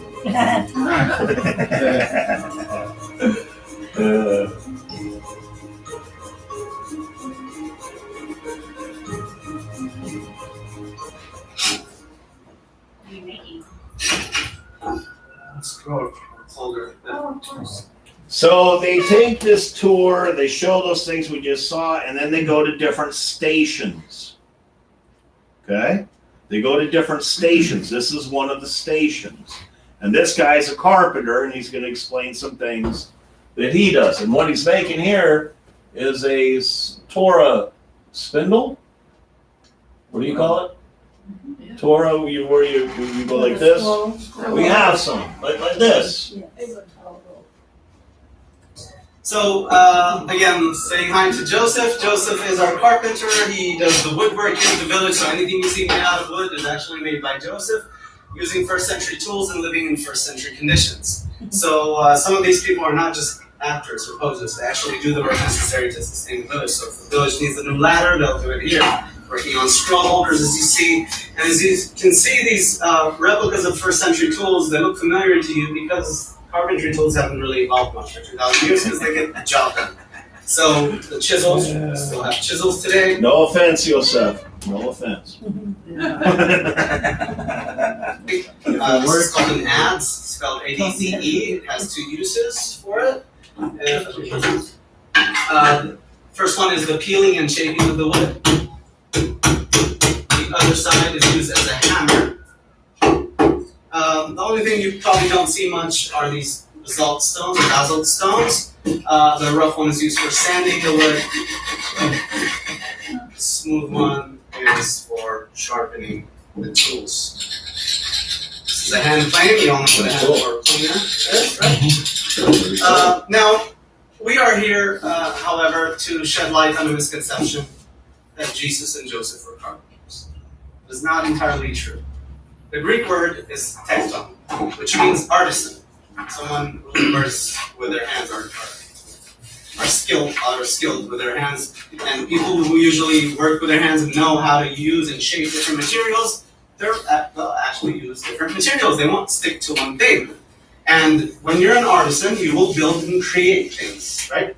So they take this tour, they show those things we just saw, and then they go to different stations. Okay? They go to different stations. This is one of the stations. And this guy's a carpenter, and he's going to explain some things that he does. And what he's making here is a Torah spindle. What do you call it? Yeah. Torah, where you go like this? We have some, like this. So, again, saying hi to Joseph. Joseph is our carpenter. He does the woodwork in the village, so anything you see made out of wood is actually made by Joseph, using first century tools and living in first century conditions. So, some of these people are not just actors or posers. They actually do the work necessary to sustain the village. So, if the village needs a new ladder, they'll do it here. Working on straw holders, as you see. And as you can see, these replicas of first century tools, they look familiar to you because carpentry tools haven't really evolved much for 2,000 years because they get the job done. So the chisels, we still have chisels today. No offense, Yosef. No offense. This is called an adze, spelled A-D-Z-E. It has two uses for it. First one is the peeling and shaping of the wood. The other side is used as a hammer. The only thing you probably don't see much are these basalt stones, or basalt stones. The rough one is used for sanding the wood. The smooth one is for sharpening the tools. This is a hand plane. You all know what a hand or planer is, right? Now, we are here, however, to shed light on a misconception that Jesus and Joseph were carpenters. It is not entirely true. The Greek word is tekton, which means artisan, someone who works with their hands, are skilled with their hands. And people who usually work with their hands and know how to use and shape different materials, they'll actually use different materials. They won't stick to one thing. And when you're an artisan, you will build and create things, right?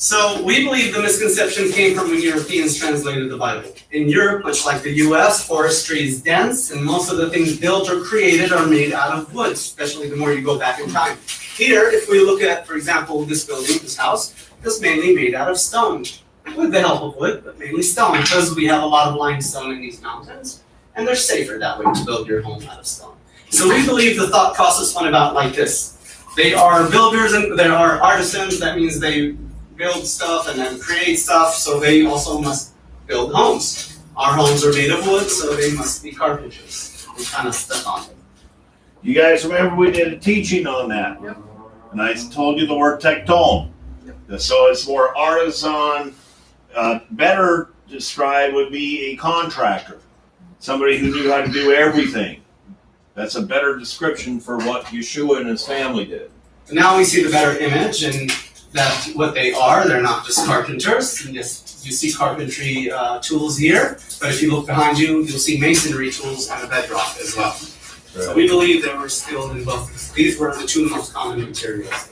So we believe the misconception came from when Europeans translated the Bible. In Europe, much like the US, forestry is dense, and most of the things built or created are made out of wood, especially the more you go back in time. Here, if we look at, for example, this building, this house, is mainly made out of stone, with the help of wood, but mainly stone, because we have a lot of limestone in these mountains, and they're safer that way to build your home out of stone. So we believe the thought process went about like this. They are builders and they are artisans, that means they build stuff and then create stuff, so they also must build homes. Our homes are made of wood, so they must be carpenters. We kind of step on it. You guys remember we did a teaching on that? Yep. And I told you the word tekton. Yep. So it's more artisan. Better described would be a contractor. Somebody who knew how to do everything. That's a better description for what Yeshua and his family did. Now we see the better image, and that what they are, they're not just carpenters. Yes, you see carpentry tools here, but if you look behind you, you'll see masonry tools and a bedrock as well. Right. So we believe they were skilled in both. These were the two most common materials.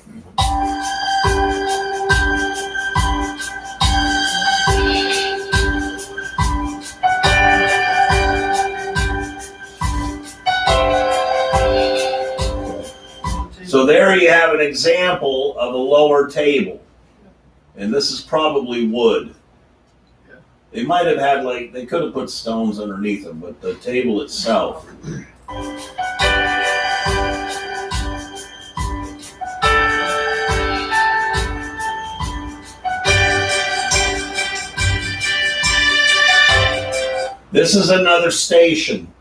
So there you have an example of a lower table. And this is probably wood. They might have had, they could have put stones underneath them, but the table itself. This is another station.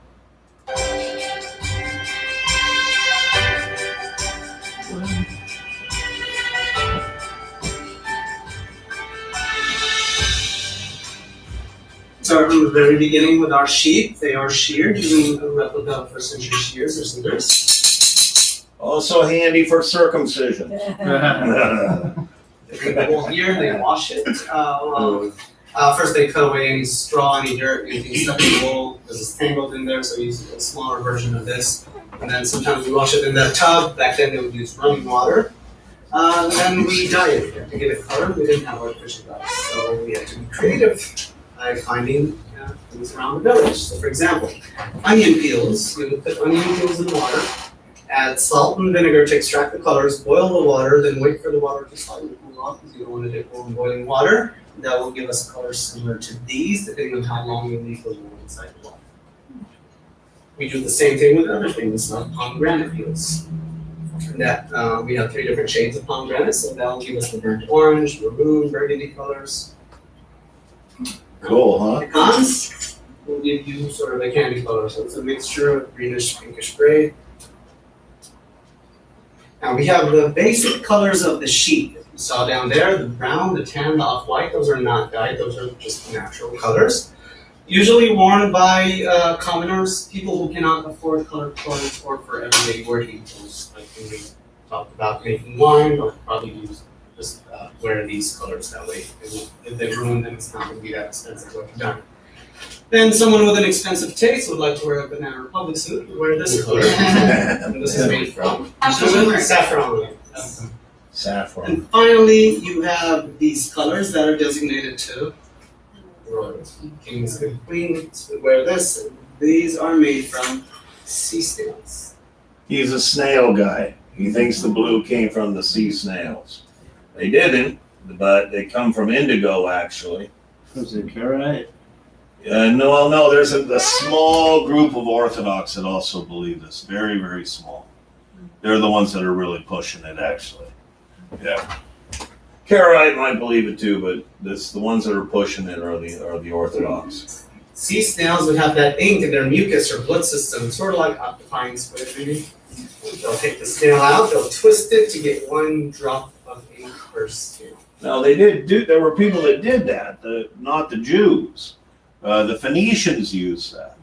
So from the very beginning with our sheep, they are sheared using a replica of first century shears or scissors. Also handy for circumcision. They bring the wool here, they wash it. First they cut away any straw, any dirt, anything stuck in the wool because it's tangled in there, so we use a smaller version of this. And then sometimes we wash it in that tub. Back then they would use running water. Then we dye it to give it color. We didn't have artificial dyes, so we had to be creative by finding things around the village. So for example, onion peels. We would put onion peels in water, add salt and vinegar to extract the colors, boil the water, then wait for the water to slightly cool off because you don't want to dip in boiling water. That will give us colors similar to these, depending on how long you leave the wool inside the water. We do the same thing with other things, like pomegranate peels. that we have 3 different shades of pomegranate, so that'll give us the burnt orange, maroon, burgundy colors. Cool, huh? Pecans will give you sort of a candy color, so it's a mixture of greenish, pinkish gray. Now we have the basic colors of the sheep. You saw down there, the brown, the tan, the off-white, those are not dyed, those are just natural colors. Usually worn by commoners, people who cannot afford colored clothes, or for everyday working clothes. Like when we talked about making wine, they'll probably just wear these colors that way. If they ruin them, it's not going to be that expensive what you've done. Then someone with an expensive taste would like to wear a Banana Republic suit, would wear this color. And this is made from saffron. Saffron. And finally, you have these colors that are designated to royalty. Kings and queens would wear this, and these are made from sea snails. He's a snail guy. He thinks the blue came from the sea snails. They didn't, but they come from indigo, actually. Was it carrot? No, there's a small group of Orthodox that also believe this. Very, very small. They're the ones that are really pushing it, actually. Yeah. Karaite might believe it too, but the ones that are pushing it are the Orthodox. Sea snails would have that ink in their mucus or blood system, sort of like optifying squid, maybe. They'll take the snail out, they'll twist it to get 1 drop of ink per snail. Now there were people that did that, not the Jews. The Phoenicians used that,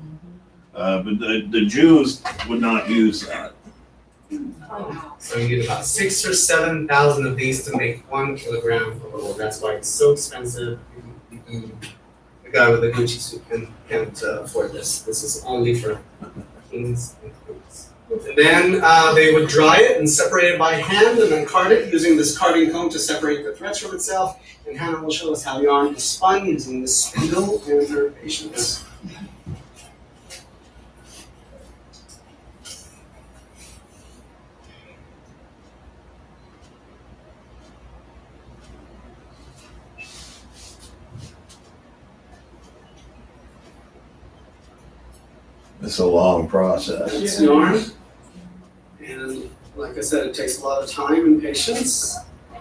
but the Jews would not use that. So you need about 6,000 or 7,000 of these to make 1 kilogram of gold. That's why it's so expensive. The guy with the Gucci suit can't afford this. This is only for kings and queens. And then they would dry it and separate it by hand, and then card it using this carding comb to separate the threads from itself. And Hannah will show us how yarn is spun using this spindle and her patience. It's a long process. It's yarn, and like I said, it takes a lot of time and patience.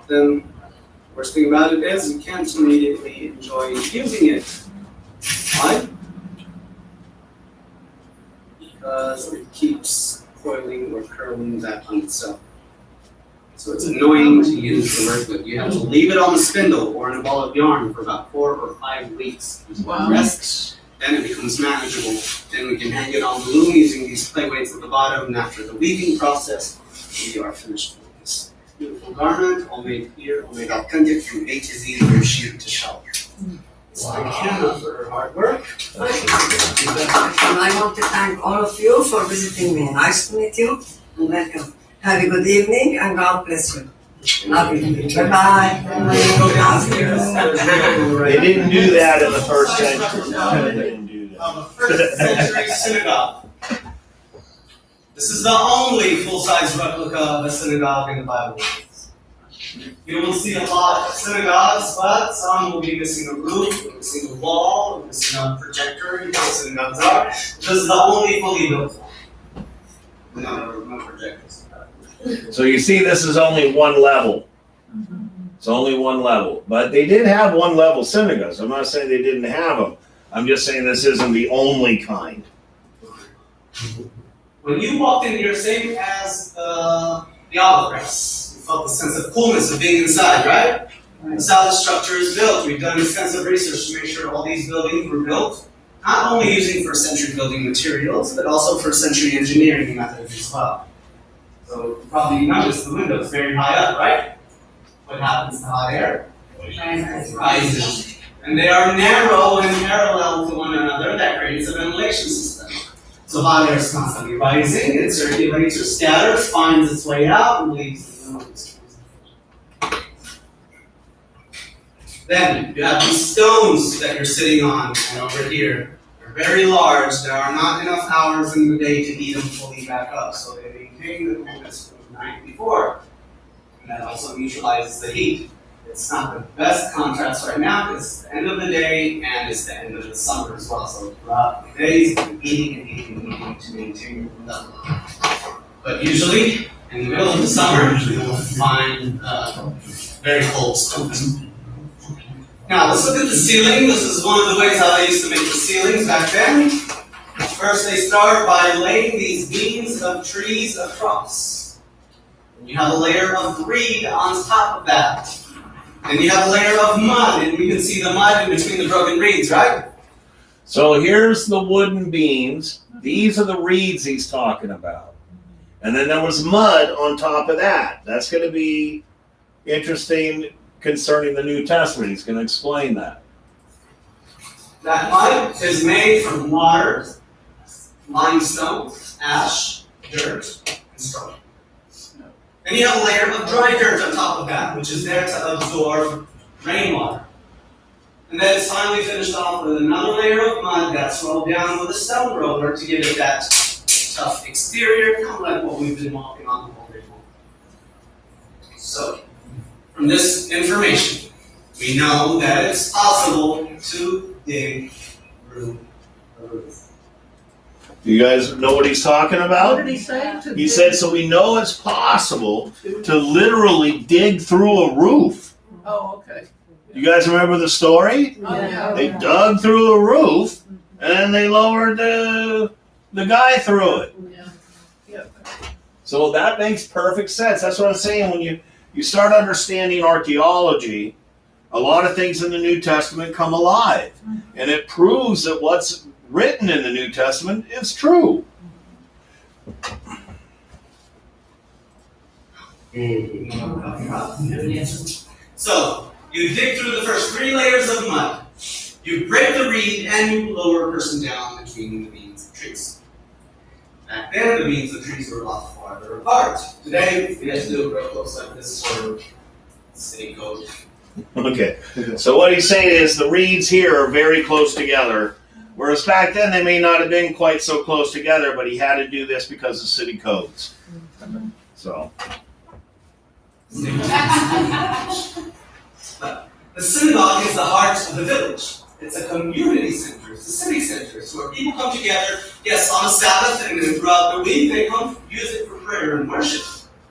Then, worst thing about it is you can't immediately enjoy using it. Why? Because it keeps coiling or curling back on itself. So it's annoying to use to work with. You have to leave it on the spindle or in a ball of yarn for about 4 or 5 weeks. Wow. Rest. Then it becomes manageable. Then we can hang it on the loom using these clay weights at the bottom, and after the weaving process, we are finished with this beautiful garment, all made here, all made authentic from A to Z, from sheer to shell. So thank Hannah for her hard work. And I want to thank all of you for visiting me. Nice to meet you and welcome. Have a good evening and God bless you. Love you. Bye-bye. They didn't do that in the first century. No, they didn't do that. The first century synagogue. This is the only full-size replica of a synagogue in the Bible. You will see a lot of synagogues, but some will be missing a roof, missing a wall, missing a projector. You know what synagogues are. This is the only fully built one. No projectors. So you see, this is only one level. It's only one level. But they did have one level synagogues. I'm not saying they didn't have them. I'm just saying this isn't the only kind. When you walked in here, same as the olive press, you felt the sense of coolness of being inside, right? That's how the structure is built. We've done extensive research to make sure all these buildings were built not only using first century building materials, but also first century engineering methods as well. So you probably noticed the windows very high up, right? What happens to hot air? It rises. And they are narrow and parallel to one another. That creates a ventilation system. So hot air is constantly rising, it circulates or scatters, finds its way out, and leaves the noise. Then you have these stones that you're sitting on, and over here. They're very large. There are not enough hours in the day to heat them fully back up, so they maintain the coolness from the night before. And that also neutralizes the heat. It's not the best contrast right now. It's the end of the day and it's the end of the summer as well. So throughout the days, we're eating and eating and eating to maintain the level. But usually, in the middle of the summer, you'll find very cold stones. Now, let's look at the ceiling. This is one of the ways how they used to make the ceilings back then. First, they start by laying these beams of trees across. And you have a layer of reed on top of that. Then you have a layer of mud, and you can see the mud in between the broken reeds, right? So here's the wooden beams. These are the reeds he's talking about. And then there was mud on top of that. That's going to be interesting concerning the New Testament. He's going to explain that. That mud is made from water, limestone, ash, dirt, and stone. Then you have a layer of dry dirt on top of that, which is there to absorb rainwater. And then it's finally finished off with another layer of mud that's rolled down with a stone roller to give it that tough exterior, kind of like what we've been walking on the whole day long. So, from this information, we know that it's possible to dig through a roof. Do you guys know what he's talking about? What did he say? He said, so we know it's possible to literally dig through a roof. Oh, okay. You guys remember the story? Oh, yeah. They dug through a roof and then they lowered the guy through it. Yeah. Yep. So that makes perfect sense. That's what I'm saying. When you start understanding archaeology, a lot of things in the New Testament come alive. And it proves that what's written in the New Testament is true. So, you dig through the first 3 layers of mud, you break the reed, and you lower a person down between the beams of trees. Back then, the beams of trees were a lot farther apart. Today, we have to do it real close, like this sort of city code. Okay. So what he's saying is the reeds here are very close together, whereas back then they may not have been quite so close together, but he had to do this because of city codes. So. But the synagogue is the heart of the village. It's a community center. It's a city center. It's where people come together, yes, on a Sabbath and then throughout the week, they come use it for prayer and worship.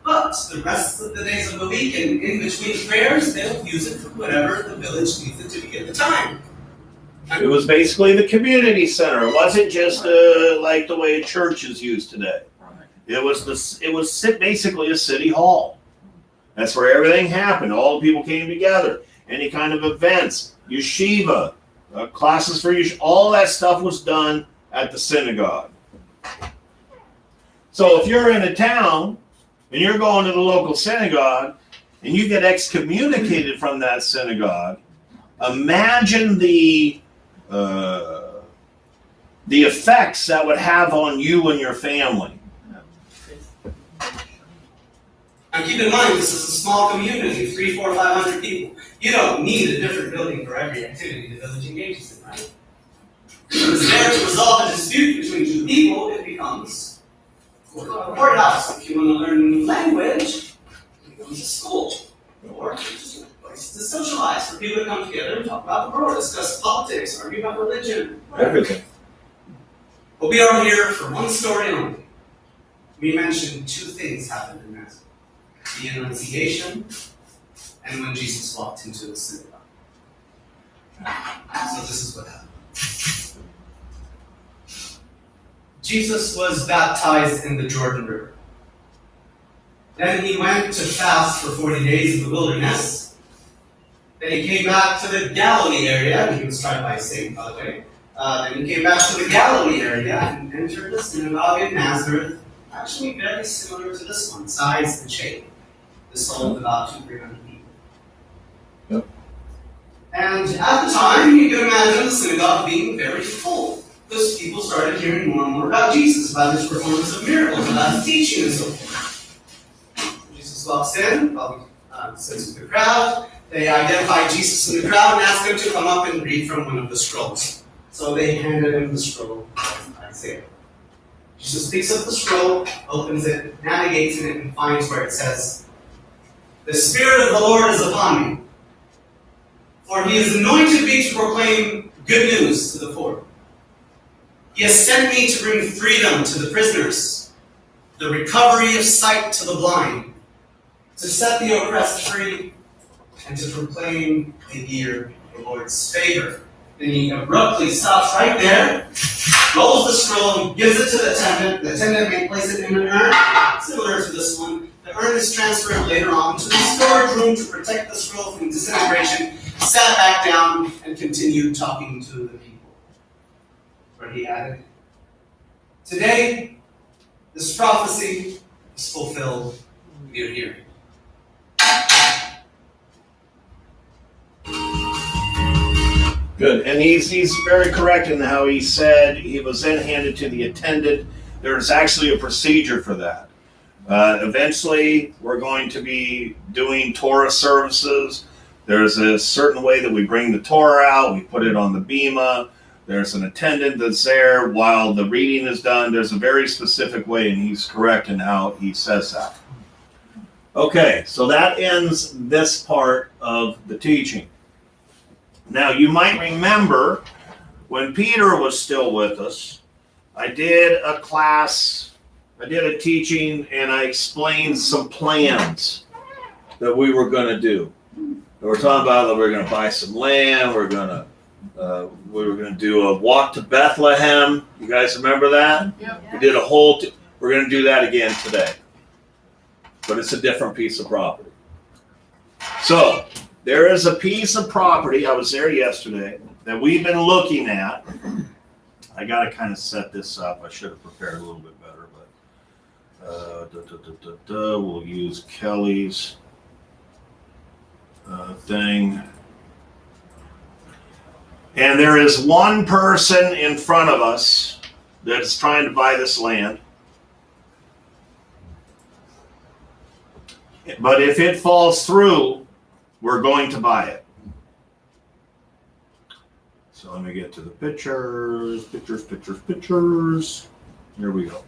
But the rest of the days of the week and in between prayers, they'll use it for whatever the village needs it to be at the time. It was basically the community center. It wasn't just like the way a church is used today. It was basically a city hall. That's where everything happened. All the people came together. Any kind of events, yeshiva, classes for yeshiva, all that stuff was done at the synagogue. So if you're in a town and you're going to the local synagogue and you get excommunicated from that synagogue, imagine the effects that would have on you and your family. Now keep in mind, this is a small community, 300, 400, 500 people. You don't need a different building for every activity the village engages in, right? If it's there to resolve a dispute between 2 people, it becomes a courthouse. If you want to learn a new language, it becomes a school. Or just a place to socialize, for people to come together and talk about the world, discuss politics, argue about religion. Everything. But we are here for one story only. We mentioned 2 things happened in Nazareth. The Annunciation, and when Jesus walked into the synagogue. So this is what happened. Jesus was baptized in the Jordan River. Then he went to fast for 40 days in the wilderness. Then he came back to the Galilee area, and he was tried by Satan, by the way. Then he came back to the Galilee area and entered the synagogue in Nazareth, actually very similar to this one, size and shape. This holds about 200-300 people. Yep. And at the time, you can imagine the synagogue being very full, because people started hearing more and more about Jesus, about his performance of miracles, about his teaching and so forth. Jesus walks in, probably sits with the crowd. They identify Jesus in the crowd and ask him to come up and read from one of the scrolls. So they handed him the scroll of Isaiah. Jesus picks up the scroll, opens it, navigates in it, and finds where it says, "The Spirit of the Lord is upon me, for he has anointed me to proclaim good news to the poor. He has sent me to bring freedom to the prisoners, the recovery of sight to the blind, to set the oppressed free, and to proclaim the year of the Lord's favor. Then he abruptly stops right there, rolls the scroll, and gives it to the attendant. The attendant may place it in an urn, similar to this one. The urn is transferred later on to the storage room to protect the scroll from disintegration, sat back down, and continued talking to the people. Where he added, "Today, this prophecy is fulfilled in your hearing." Good, and he's very correct in how he said he was then handed to the attendant. There's actually a procedure for that. Eventually, we're going to be doing Torah services. There's a certain way that we bring the Torah out. We put it on the bima. There's an attendant that's there while the reading is done. There's a very specific way, and he's correct in how he says that. Okay, so that ends this part of the teaching. Now, you might remember when Peter was still with us, I did a class, I did a teaching, and I explained some plans that we were going to do. We're talking about that we're going to buy some land, we were going to do a walk to Bethlehem. You guys remember that? Yep. We did a whole, we're going to do that again today. But it's a different piece of property. So, there is a piece of property, I was there yesterday, that we've been looking at. I got to kind of set this up. I should have prepared a little bit better, but we'll use Kelly's thing. And there is one person in front of us that's trying to buy this land. But if it falls through, we're going to buy it. So let me get to the pictures. Here we go.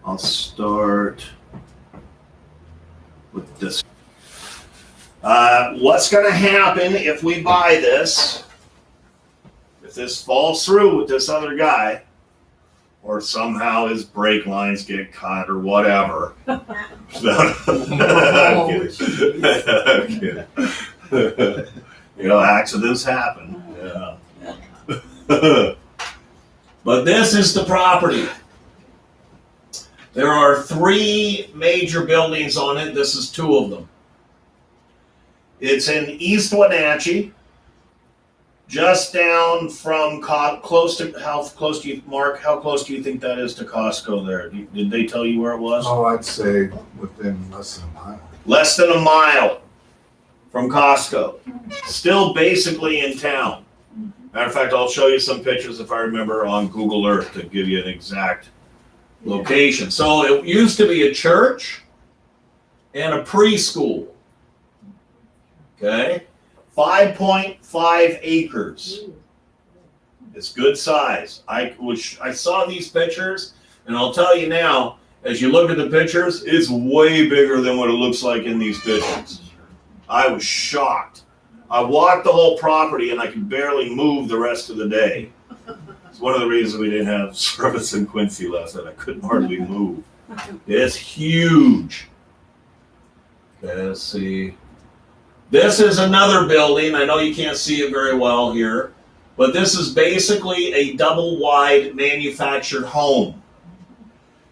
I'll start with this. What's going to happen if we buy this? If this falls through with this other guy, or somehow his brake lines get cut or whatever. I'm kidding. You know, accidents happen. Yeah. But this is the property. There are 3 major buildings on it. This is 2 of them. It's in East Wenatchee, just down from how close do you think that is to Costco there? Did they tell you where it was? Oh, I'd say within less than a mile. Less than a mile from Costco. Still basically in town. Matter of fact, I'll show you some pictures if I remember on Google Earth to give you an exact location. So it used to be a church and a preschool. Okay? 5.5 acres. It's good size. I saw these pictures, and I'll tell you now, as you look at the pictures, it's way bigger than what it looks like in these pictures. I was shocked. I walked the whole property, and I could barely move the rest of the day. It's one of the reasons we didn't have service in Quincy last night. I couldn't hardly move. It's huge. Okay, let's see. This is another building. I know you can't see it very well here, but this is basically a double-wide manufactured home.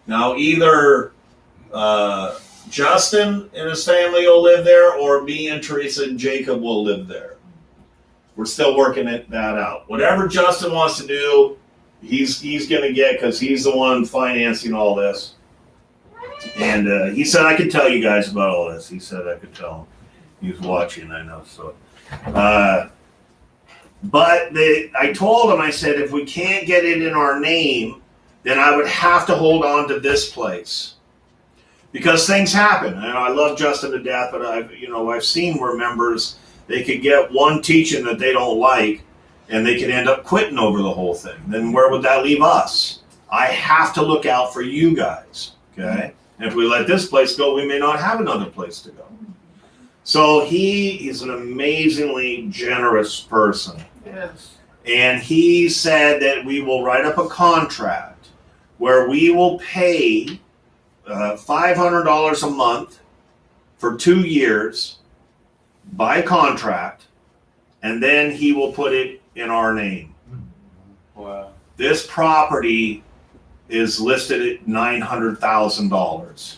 Now, either Justin and his family will live there, or me and Teresa and Jacob will live there. We're still working that out. Whatever Justin wants to do, he's going to get, because he's the one financing all this. And he said I could tell you guys about all this. He said I could tell him. He's watching, I know. So, but I told him, I said, if we can't get it in our name, then I would have to hold on to this place, because things happen. And I love Justin to death, but I've seen where members, they could get one teaching that they don't like, and they could end up quitting over the whole thing. Then where would that leave us? I have to look out for you guys. Okay, and if we let this place go, we may not have another place to go. So he is an amazingly generous person. Yes. And he said that we will write up a contract where we will pay $500 a month for 2 years by contract, and then he will put it in our name. Wow. This property is listed at $900,000.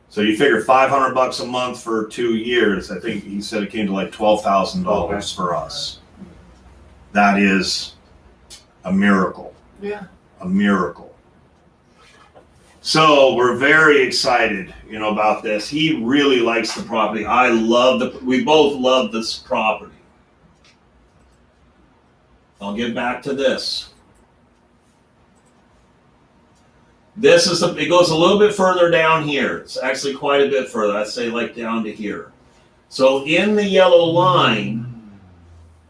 So you figure $500 a month for 2 years. I think he said it came to like $12,000 for us. That is a miracle. Yeah. A miracle. So we're very excited, about this. He really likes the property. We both love this property. I'll get back to this. It goes a little bit further down here. It's actually quite a bit further. I'd say like down to here. So in the yellow line,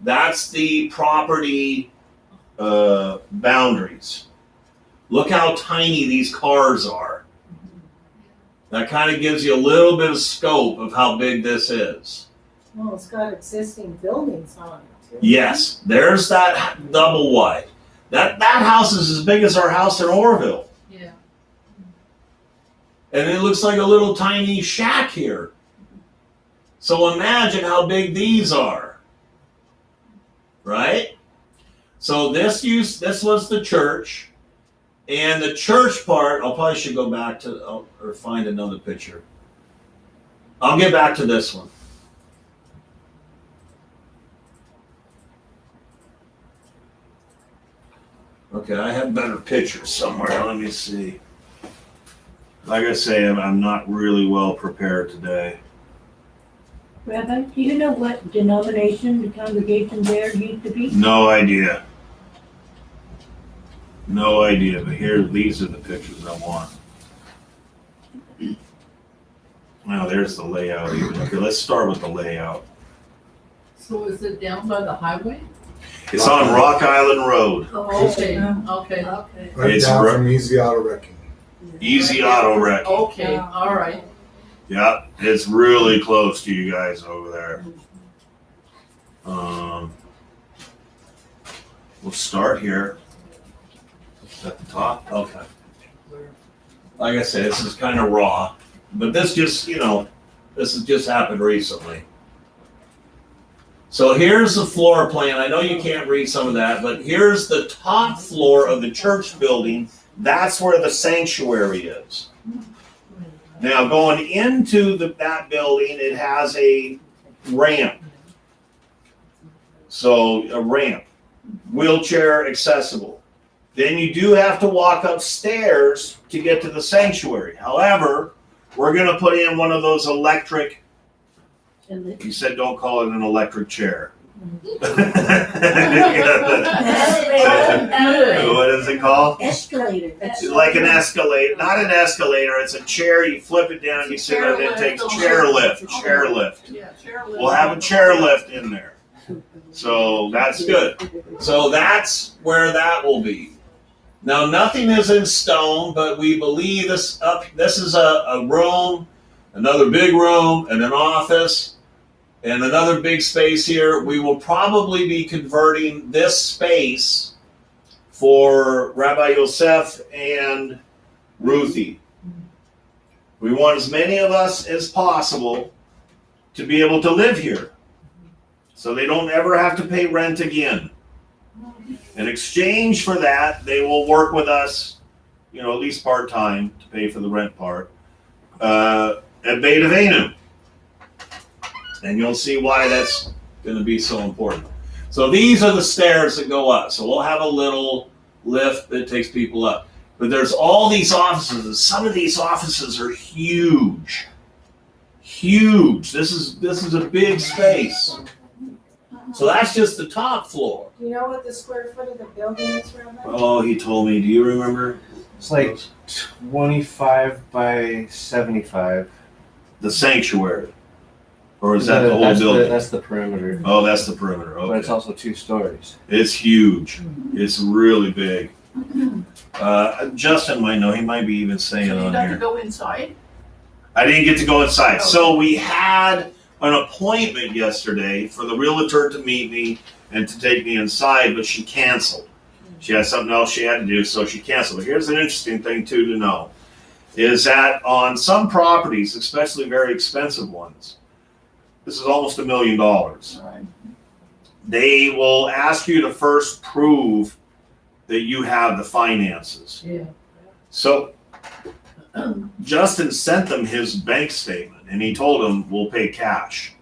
that's the property boundaries. Look how tiny these cars are. That kind of gives you a little bit of scope of how big this is. Well, it's got existing buildings on it too. Yes, there's that double wide. That house is as big as our house in Orville. Yeah. And it looks like a little tiny shack here. So imagine how big these are. Right? So this was the church. And the church part, I probably should go back to, or find another picture. I'll get back to this one. Okay, I have better pictures somewhere. Let me see. Like I say, I'm not really well prepared today. Rabbi, do you know what denomination the congregation there used to be? No idea. No idea, but these are the pictures I want. Now there's the layout even. Okay, let's start with the layout. So is it down by the highway? It's on Rock Island Road. Oh, okay. Right It's down ro- from Easy Auto Wrecking. Easy auto wreck. Okay, all right. Yeah, it's really close to you guys over there. We'll start here. At the top? Okay. Like I said, this is kind of raw, but this has just happened recently. So here's the floor plan. I know you can't read some of that, but here's the top floor of the church building. That's where the sanctuary is. Now going into that building, it has a ramp. So a ramp, wheelchair accessible. Then you do have to walk upstairs to get to the sanctuary. However, we're going to put in one of those electric, you said don't call it an electric chair. What is it called? Escalator. Like an escalator. Not an escalator, it's a chair. You flip it down, you sit on it, it takes chairlift. Yeah, chairlift. We'll have a chairlift in there. So that's good. So that's where that will be. Now, nothing is in stone, but we believe this is a room, another big room, and an office, and another big space here. We will probably be converting this space for Rabbi Yosef and Ruthie. We want as many of us as possible to be able to live here, so they don't ever have to pay rent again. In exchange for that, they will work with us, at least part-time to pay for the rent part, at Beit Avenu. And you'll see why that's going to be so important. So these are the stairs that go up. So we'll have a little lift that takes people up. But there's all these offices, and some of these offices are huge. Huge. This is a big space. So that's just the top floor. Do you know what the square foot of the building is, Rabbi? Oh, he told me. Do you remember? It's like 25 by 75. The sanctuary. Or is that the whole building? That's the perimeter. Oh, that's the perimeter. Okay. But it's also 2 stories. It's huge. It's really big. Justin might know. He might be even saying So it you on got to here. go inside? I didn't get to go inside. So we had an appointment yesterday for the realtor to meet me and to take me inside, but she canceled. She had something else she had to do, so she canceled. But here's an interesting thing too to know, is that on some properties, especially very expensive ones, this is almost $1 million. Right. They will ask you to first prove that you have the finances. Yeah. So Justin sent them his bank statement, and he told them we'll pay cash.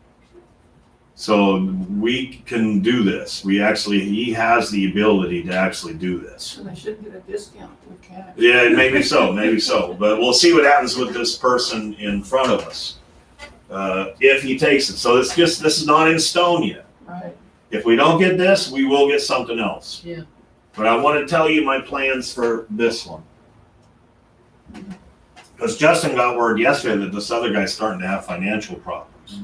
So we can do this. He has the ability to actually do this. So they should get a discount with cash. Yeah, maybe so. But we'll see what happens with this person in front of us if he takes it. So this is not in stone yet. Right. If we don't get this, we will get something else. Yeah. But I want to tell you my plans for this one. Because Justin got word yesterday that this other guy's starting to have financial problems.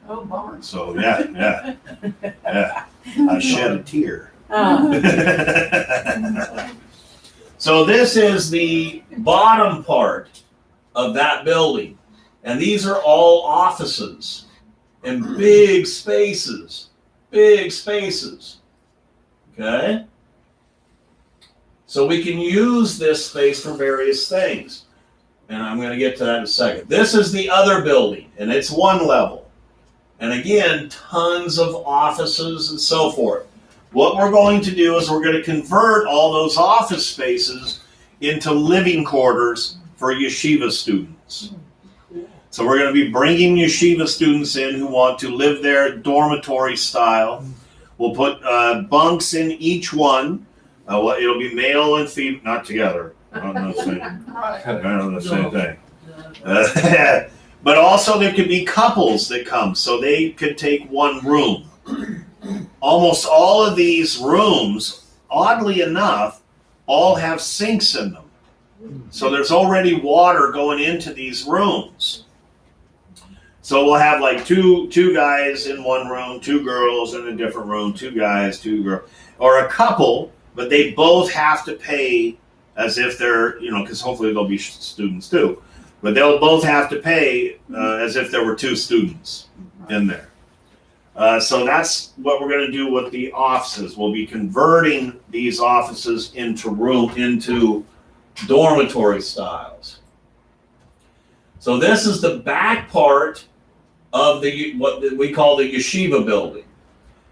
Oh, bummer. So yeah. I shed a tear. So this is the bottom part of that building. And these are all offices and big spaces. Okay? So we can use this space for various things. And I'm going to get to that in a second. This is the other building, and it's one level. And again, tons of offices and so forth. What we're going to do is we're going to convert all those office spaces into living quarters for yeshiva students. So we're going to be bringing yeshiva students in who want to live there dormitory style. We'll put bunks in each one. It'll be male and female, not together. I don't know the same thing. But also there could be couples that come, so they could take one room. Almost all of these rooms, oddly enough, all have sinks in them. So there's already water going into these rooms. So we'll have like two guys in one room, 2 girls in a different room, 2 guys, 2 girls, or a couple, but they both have to pay as if they're, because hopefully there'll be students too, but they'll both have to pay as if there were 2 students in there. So that's what we're going to do with the offices. We'll be converting these offices into dormitory styles. So this is the back part of what we call the yeshiva building.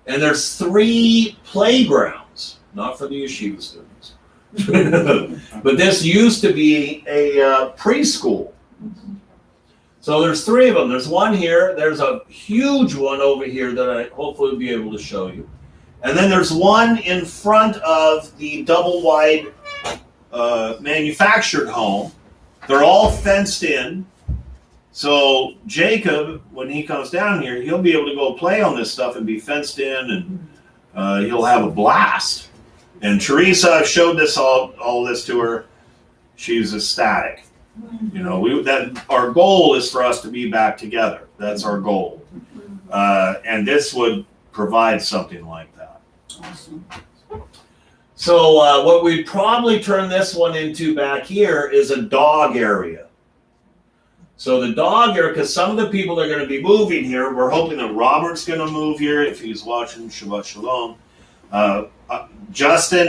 And there's 3 playgrounds, not for the yeshiva students. But this used to be a preschool. So there's 3 of them. There's one here. There's a huge one over here that I hopefully will be able to show you. And then there's one in front of the double wide manufactured home. They're all fenced in. So Jacob, when he comes down here, he'll be able to go play on this stuff and be fenced in, and he'll have a blast. And Teresa, I've showed all this to her. She's ecstatic. Our goal is for us to be back together. That's our goal. And this would provide something like that. Awesome. So what we'd probably turn this one into back here is a dog area. So the dog area, because some of the people that are going to be moving here, we're hoping that Robert's going to move here if he's watching. Shabbat Shalom. Justin,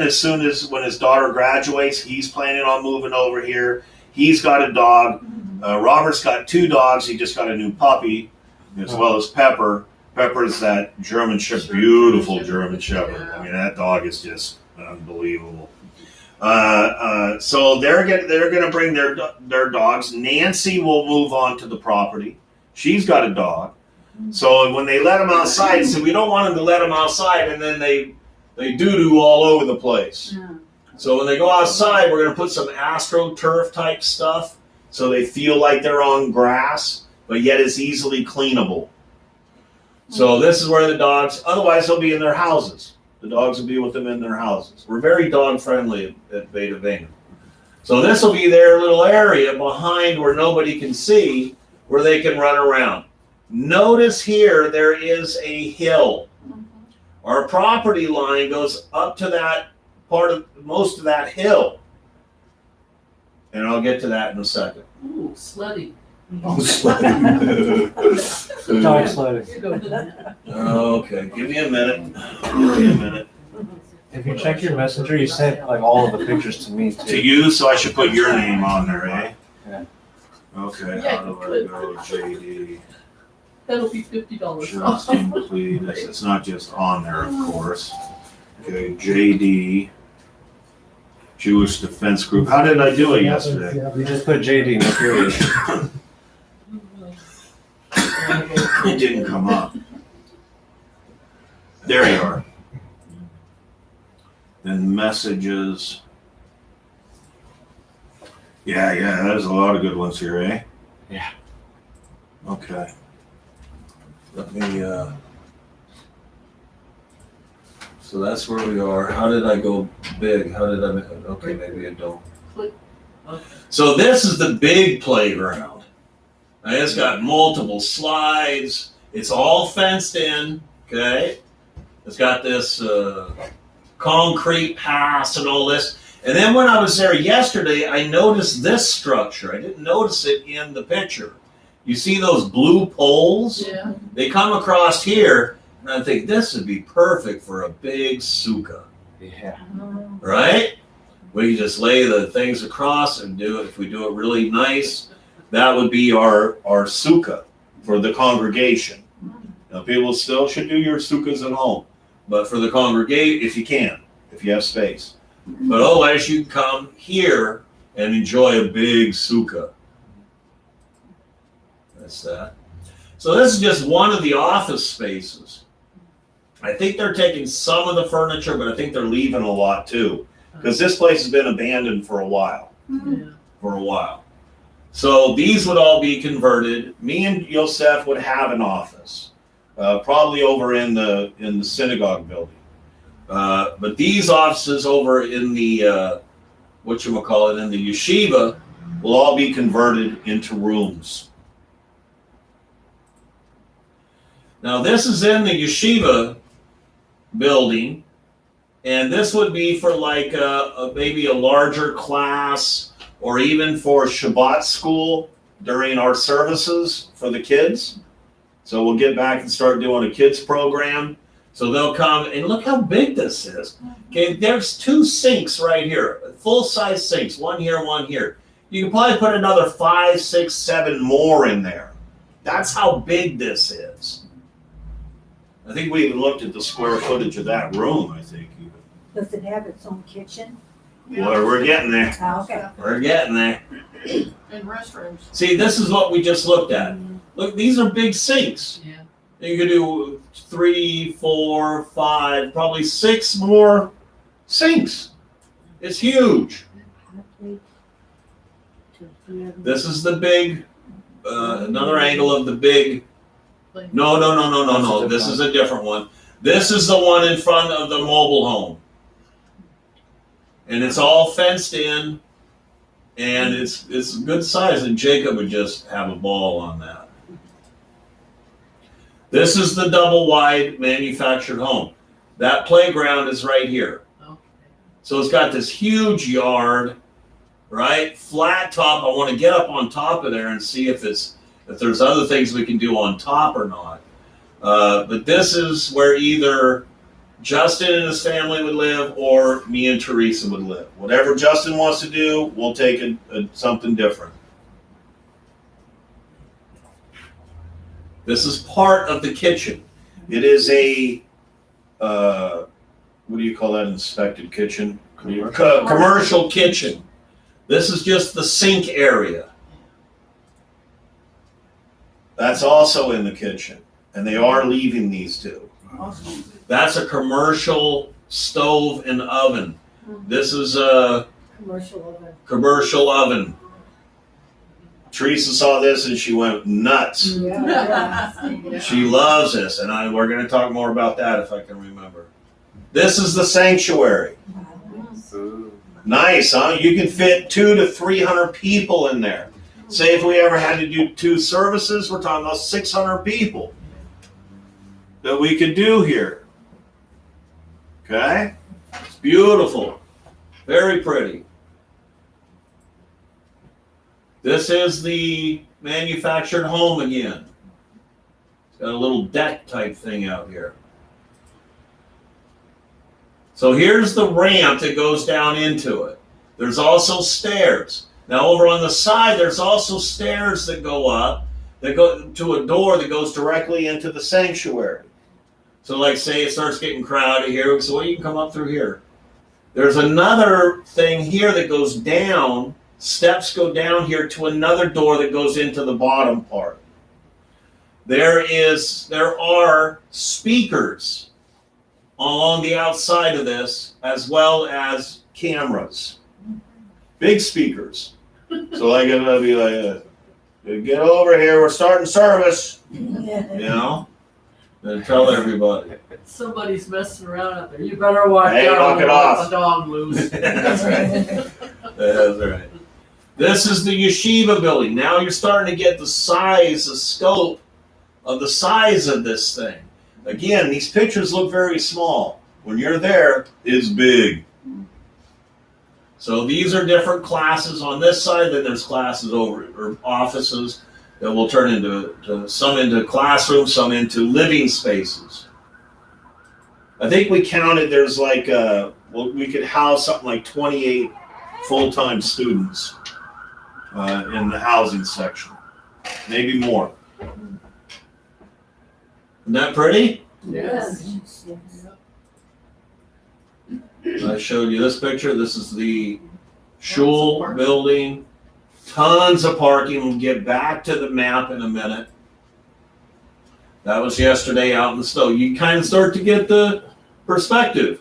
when his daughter graduates, he's planning on moving over here. He's got a dog. Robert's got 2 dogs. He just got a new puppy, as well as Pepper. Pepper's that German Shepherd, beautiful German Shepherd. I mean, that dog is just unbelievable. So they're going to bring their dogs. Nancy will move on to the property. She's got a dog. So when they let them outside, so we don't want them to let them outside and then they doo-doo all over the place. Yeah. So when they go outside, we're going to put some AstroTurf type stuff so they feel like they're on grass, but yet it's easily cleanable. So this is where the dogs, otherwise they'll be in their houses. The dogs will be with them in their houses. We're very dog friendly at Beta Vena. So this will be their little area behind where nobody can see, where they can run around. Notice here there is a hill. Our property line goes up to that part of most of that hill. And I'll get to that in a second. Ooh, slutty. Oh, sledding. Dog sledding. Okay, give me a minute. If you check your messenger, you sent like all of the pictures to me To too. you, so I should put your name on there, eh? Yeah. Okay, Yeah, how do I you go, JD? That'll be $50. Just complete, it's not just on there, of course. Okay, JD, Jewish Defense Group. How did I do it yesterday? You just put JD, no period. It didn't come up. There you are. Then messages. Yeah, there's a lot of good ones here, eh? Yeah. Okay. Let me, so that's where we are. How did I go big? How did I make it? Okay, maybe I don't. So this is the big playground. And it's got multiple slides. It's all fenced in, okay? It's got this concrete pass and all this. And then when I was there yesterday, I noticed this structure. I didn't notice it in the picture. You see those blue poles? Yeah. They come across here, and I think this would be perfect for a big sukkah, Yeah. right? We just lay the things across and do it. If we do it really nice, that would be our sukkah for the congregation. Now, people still should do your sukkahs at home, but for the congregation, if you can, if you have space. But otherwise, you can come here and enjoy a big sukkah. That's that. So this is just one of the office spaces. I think they're taking some of the furniture, but I think they're leaving a lot too, because this place has been abandoned for a while. Yeah. So these would all be converted. Me and Yosef would have an office, probably over in the synagogue building. But these offices over in the in the yeshiva will all be converted into rooms. Now this is in the yeshiva building, and this would be for like maybe a larger class, or even for Shabbat school during our services for the kids. So we'll get back and start doing a kids program. So they'll come, and look how big this is. Okay, there's 2 sinks right here, full-size sinks, one here, one here. You can probably put another 5, 6, 7 more in there. That's how big this is. I think we even looked at the square footage of that room, I think. Does it have its own kitchen? Well, we're getting there. Okay. We're getting there. And restrooms. See, this is what we just looked at. Look, these are big sinks. Yeah. You could do 3, 4, 5, probably 6 more sinks. It's huge. This is the big, another angle of the big. No. This is a different one. This is the one in front of the mobile home. And it's all fenced in, and it's a good size, and Jacob would just have a ball on that. This is the double wide manufactured home. That playground is right here. Okay. So it's got this huge yard, right? Flat top. I want to get up on top of there and see if there's other things we can do on top or not. But this is where either Justin and his family would live, or me and Teresa would live. Whatever Justin wants to do, we'll take something different. This is part of the kitchen. It is a, what do you call that, inspected kitchen? Commercial kitchen. This is just the sink area. That's also in the kitchen, and they are leaving these 2. Awesome. That's a commercial stove and oven. This is a commercial oven. Teresa saw this and she went nuts. Yeah. She loves this, and we're going to talk more about that if I can remember. This is the sanctuary. Nice, huh? You can fit 200 to 300 people in there. Say if we ever had to do 2 services, we're talking about 600 people that we could do here. Okay? It's beautiful. Very pretty. This is the manufactured home again. It's got a little deck type thing out here. So here's the ramp that goes down into it. There's also stairs. Now over on the side, there's also stairs that go up, that go to a door that goes directly into the sanctuary. So like say it starts getting crowded here, so well, you can come up through here. There's another thing here that goes down, steps go down here to another door that goes into the bottom part. There are speakers along the outside of this, as well as cameras. Big speakers. So like it'll be like, get over here, we're starting service. You know? And tell everybody. Somebody's messing around out there. You better watch Hey, out. knock it Let off. the dog loose. That's right. That's right. This is the yeshiva building. Now you're starting to get the size, the scope of the size of this thing. Again, these pictures look very small. When you're there, it's big. So these are different classes on this side. Then there's classes over, or offices that will turn into some into classrooms, some into living spaces. I think we counted. There's like we could house something like 28 full-time students in the housing section, maybe more. Isn't that pretty? Yes. I showed you this picture. This is the shul building. Tons of parking. We'll get back to the map in a minute. That was yesterday out in the snow. You kind of start to get the perspective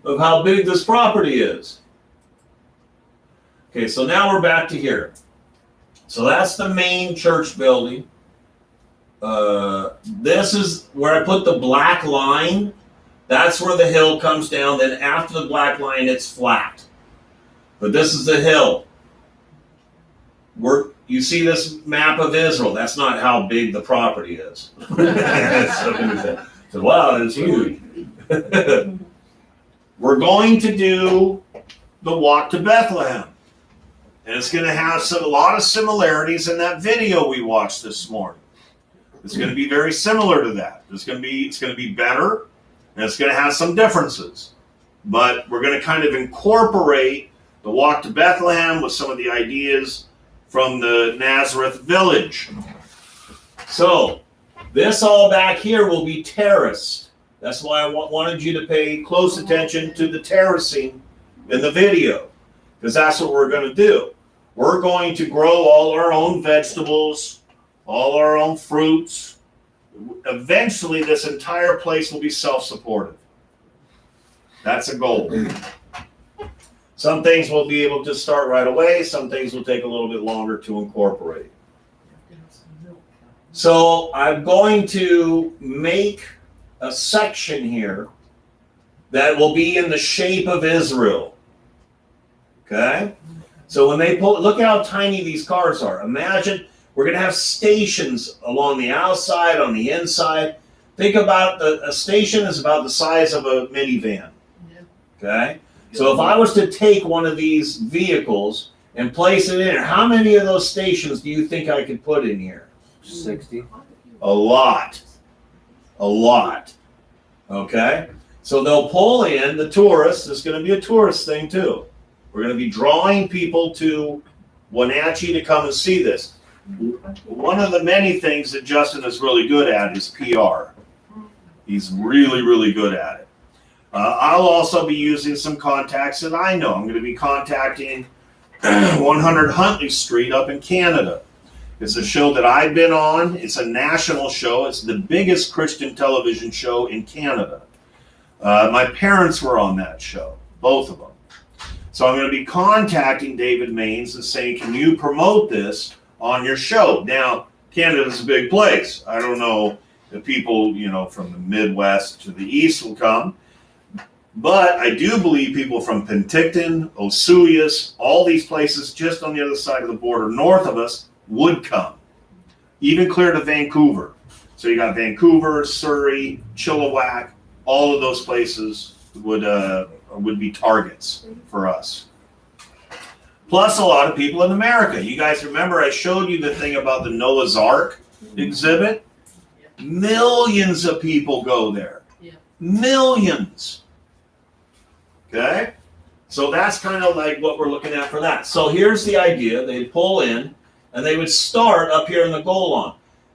of how big this property is. Okay, so now we're back to here. So that's the main church building. This is where I put the black line. That's where the hill comes down. Then after the black line, it's flat. But this is the hill. You see this map of Israel. That's not how big the property is. So, wow, it's huge. We're going to do the walk to Bethlehem. And it's going to have a lot of similarities in that video we watched this morning. It's going to be very similar to that. It's going to be better, and it's going to have some differences. But we're going to kind of incorporate the walk to Bethlehem with some of the ideas from the Nazareth village. So this all back here will be terraced. That's why I wanted you to pay close attention to the terracing in the video, because that's what we're going to do. We're going to grow all our own vegetables, all our own fruits. Eventually, this entire place will be self-supportive. That's a goal. Some things we'll be able to start right away. Some things will take a little bit longer to incorporate. So I'm going to make a section here that will be in the shape of Israel. Okay? So when they pull, look how tiny these cars are. Imagine we're going to have stations along the outside, on the inside. Think about a station is about the size of a minivan. Okay? So if I was to take one of these vehicles and place it in here, how many of those stations do you think I could put in here? 60. A lot. A lot. Okay? So they'll pull in the tourists. It's going to be a tourist thing too. We're going to be drawing people to Wenatchee to come and see this. One of the many things that Justin is really good at is PR. He's really, really good at it. I'll also be using some contacts that I know. I'm going to be contacting 100 Huntley Street up in Canada. It's a show that I've been on. It's a national show. It's the biggest Christian television show in Canada. My parents were on that show, both of them. So I'm going to be contacting David Maines and saying, can you promote this on your show? Now, Canada's a big place. I don't know if people, from the Midwest to the East will come. But I do believe people from Penticton, Osoyoos, all these places just on the other side of the border north of us would come, even clear to Vancouver. So you got Vancouver, Surrey, Chilliwack, all of those places would be targets for us. Plus a lot of people in America. You guys remember I showed you the thing about the Noah's Ark exhibit? Millions of people go there. Millions. Okay? So that's kind of like what we're looking at for that. So here's the idea. They'd pull in, and they would start up here in the goal line.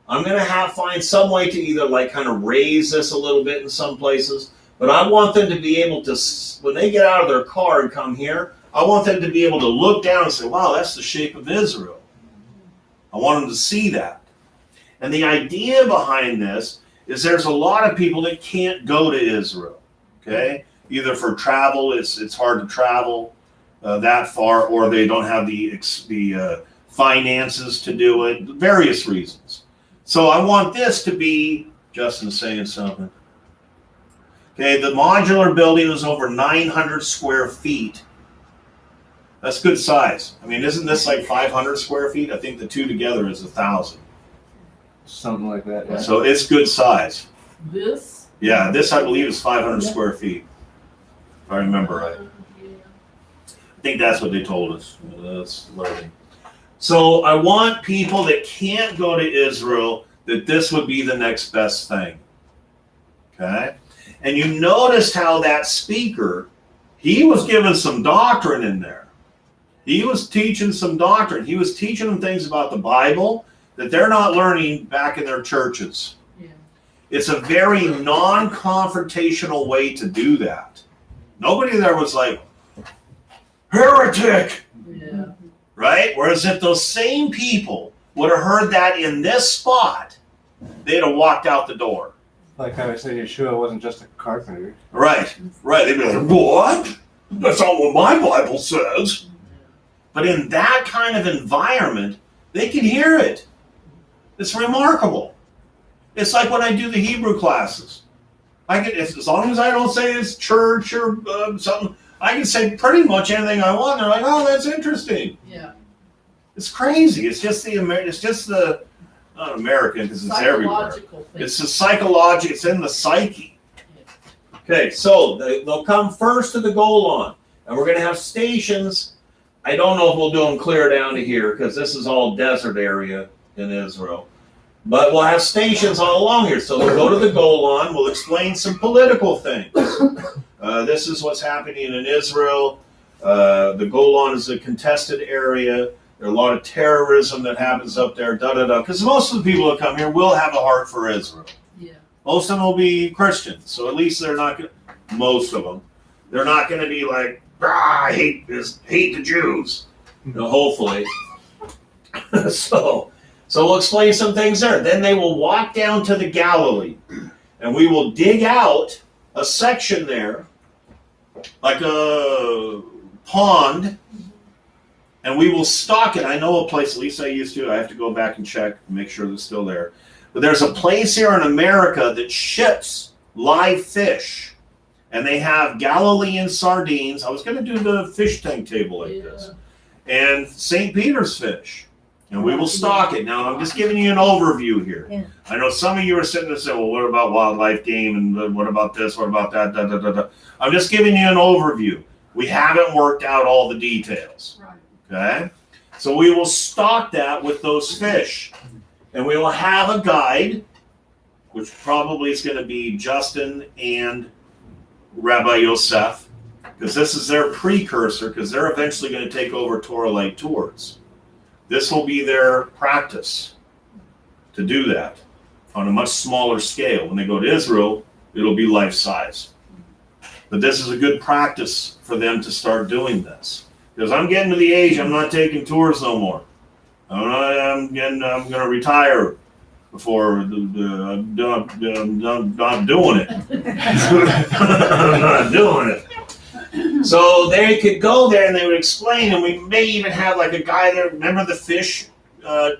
I'm going to find some way to either like kind of raise this a little bit in some places, but I want them to be able to, when they get out of their car and come here, I want them to be able to look down and say, wow, that's the shape of Israel. I want them to see that. And the idea behind this is there's a lot of people that can't go to Israel, okay? Either for travel, it's hard to travel that far, or they don't have the finances to do it, various reasons. So I want this to be, Justin's saying something. Okay, the modular building is over 900 square feet. That's good size. I mean, isn't this like 500 square feet? I think the two together is 1,000. Something like that, yeah. So it's good size. This? Yeah, this I believe is 500 square feet, if I remember right. I think that's what they told us. That's learning. So I want people that can't go to Israel that this would be the next best thing. Okay? And you noticed how that speaker, he was giving some doctrine in there. He was teaching some doctrine. He was teaching them things about the Bible that they're not learning back in their churches. Yeah. It's a very non-confrontational way to do that. Nobody there was like, heretic! Yeah. Right? Whereas if those same people would have heard that in this spot, they'd have walked out the door. Like how I said, Yeshua wasn't just a carpenter. Right, right. They'd be like, what? That's not what my Bible says. But in that kind of environment, they can hear it. It's remarkable. It's like when I do the Hebrew classes. As long as I don't say it's church or something, I can say pretty much anything I want. They're like, oh, that's interesting. Yeah. It's crazy. It's just the not American because it's everywhere. It's the psychological. It's in the psyche. Okay, so they'll come first to the goal line, and we're going to have stations. I don't know if we'll do them clear down to here because this is all desert area in Israel. But we'll have stations all along here. So they'll go to the goal line. We'll explain some political things. This is what's happening in Israel. The goal line is a contested area. There's a lot of terrorism that happens up there, because most of the people that come here will have a heart for Israel. Yeah. Most of them will be Christians, so at least they're not most of them. They're not going to be like, I hate the Jews. Hopefully. So we'll explain some things there. Then they will walk down to the Galilee, and we will dig out a section there, like a pond, and we will stock it. I know a place, at least I used to. I have to go back and check and make sure it's still there. But there's a place here in America that ships live fish. And they have Galilean sardines. I was going to do the fish tank table like this. And St. Peter's fish. And we will stock it. Now, I'm just giving you an overview here. Yeah. I know some of you are sitting there saying, well, what about wildlife game? And what about this? What about that? Da, da, da, da. I'm just giving you an overview. We haven't worked out all the details. Right. Okay? So we will stock that with those fish. And we will have a guide, which probably is going to be Justin and Rabbi Yosef, because this is their precursor, because they're eventually going to take over Torah Light Tours. This will be their practice to do that on a much smaller scale. When they go to Israel, it'll be life size. But this is a good practice for them to start doing this. Because I'm getting to the age, I'm not taking tours no more. I'm going to retire before I'm not doing it. I'm not doing it. So they could go there and they would explain, and we may even have like a guy there. Remember the fish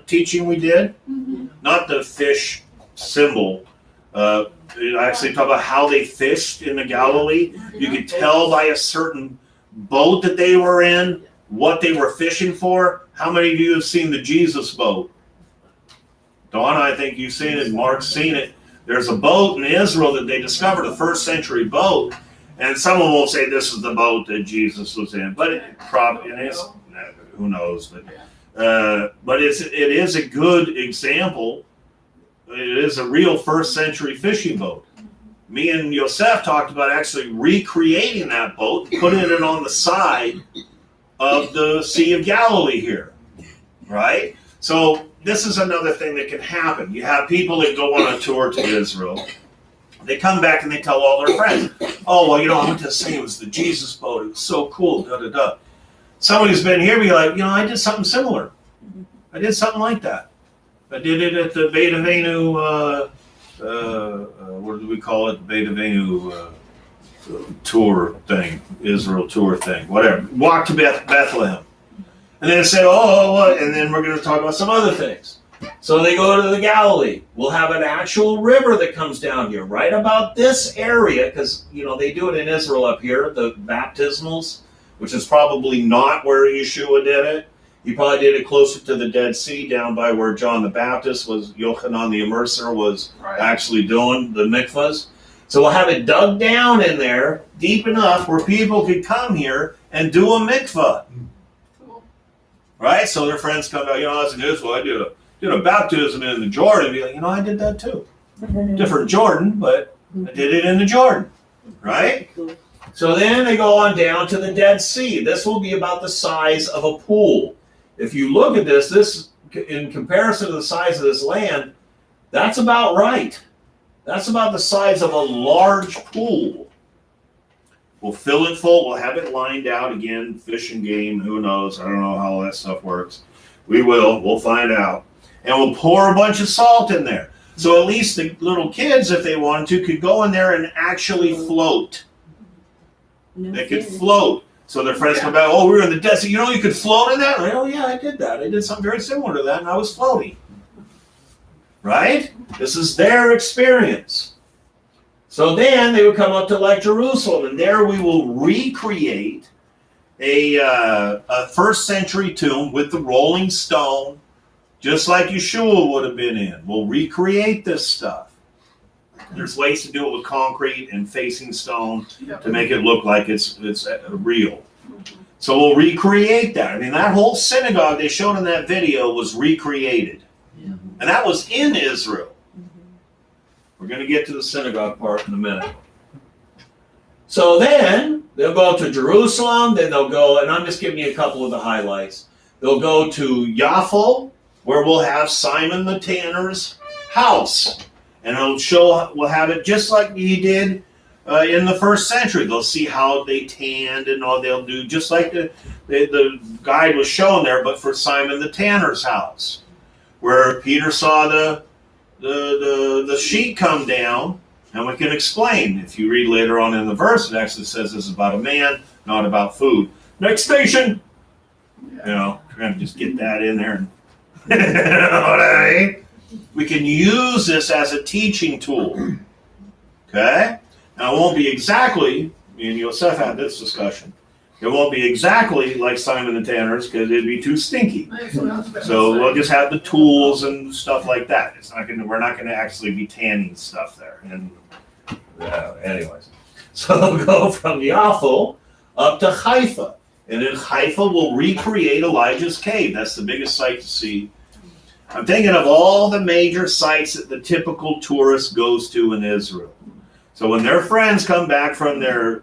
teaching we did? Mm-hmm. Not the fish symbol. Actually talk about how they fished in the Galilee. You could tell by a certain boat that they were in what they were fishing for. How many of you have seen the Jesus boat? Donna, I think you've seen it. Mark's seen it. There's a boat in Israel that they discovered, a first century boat. And someone will say this is the boat that Jesus was in. But it probably is. Who knows? But it is a good example. It is a real first century fishing boat. me and Yosef talked about actually recreating that boat and putting it on the side of the Sea of Galilee here, right? So this is another thing that can happen. You have people that go on a tour to Israel. They come back and they tell all their friends, oh, well, I went to say it was the Jesus boat. It was so cool, da-da-da. Somebody who's been here be like, I did something similar. I did something like that. I did it at the Beit Avenu, what do we call it? Beit Avenu tour thing, Israel tour thing, whatever. Walk to Bethlehem. And then they say, and then we're going to talk about some other things. So they go to the Galilee. We'll have an actual river that comes down here, right about this area, because, they do it in Israel up here, the baptismals, which is probably not where Yeshua did it. He probably did it closer to the Dead Sea, down by where John the Baptist was, Yochanan the Immerser was actually doing the mikvahs. So we'll have it dug down in there, deep enough where people could come here and do a mikvah. Right? So their friends come out, I was in Israel, I did a baptism in the Jordan. Be like, I did that too. Different Jordan, but I did it in the Jordan. Right? So then they go on down to the Dead Sea. This will be about the size of a pool. If you look at this in comparison to the size of this land, that's about right. That's about the size of a large pool. We'll fill it full. We'll have it lined out again, fish and game. Who knows? I don't know how all that stuff works. We will. We'll find out. And we'll pour a bunch of salt in there. So at least the little kids, if they wanted to, could go in there and actually float. They could float. So their friends come back, we were in the desert. You could float in that? Like, oh, yeah, I did that. I did something very similar to that, and I was floating. Right? This is their experience. So then they would come up to like Jerusalem, and there we will recreate a first century tomb with the rolling stone, just like Yeshua would have been in. We'll recreate this stuff. There's ways to do it with concrete and facing stone to make it look like it's real. So we'll recreate that. That whole synagogue they showed in that video was recreated. And that was in Israel. We're going to get to the synagogue part in a minute. So then they'll go to Jerusalem, then they'll go, and I'm just giving you a couple of the highlights. They'll go to Yaffo, where we'll have Simon the Tanner's house. And we'll have it just like he did in the first century. They'll see how they tanned and all they'll do, just like the guide was shown there, but for Simon the Tanner's house, where Peter saw the sheet come down, and we can explain. If you read later on in the verse, it actually says this is about a man, not about food. Next station! Trying to just get that in there. You know what I mean? We can use this as a teaching tool. Okay? Now, it won't be exactly, me and Yosef had this discussion, it won't be exactly like Simon the Tanner's because it'd be too stinky. So we'll just have the tools and stuff like that. We're not going to actually be tanning stuff there. And anyways. So they'll go from Yaffo up to Haifa. And in Haifa, we'll recreate Elijah's cave. That's the biggest site to see. I'm thinking of all the major sites that the typical tourist goes to in Israel. So when their friends come back from their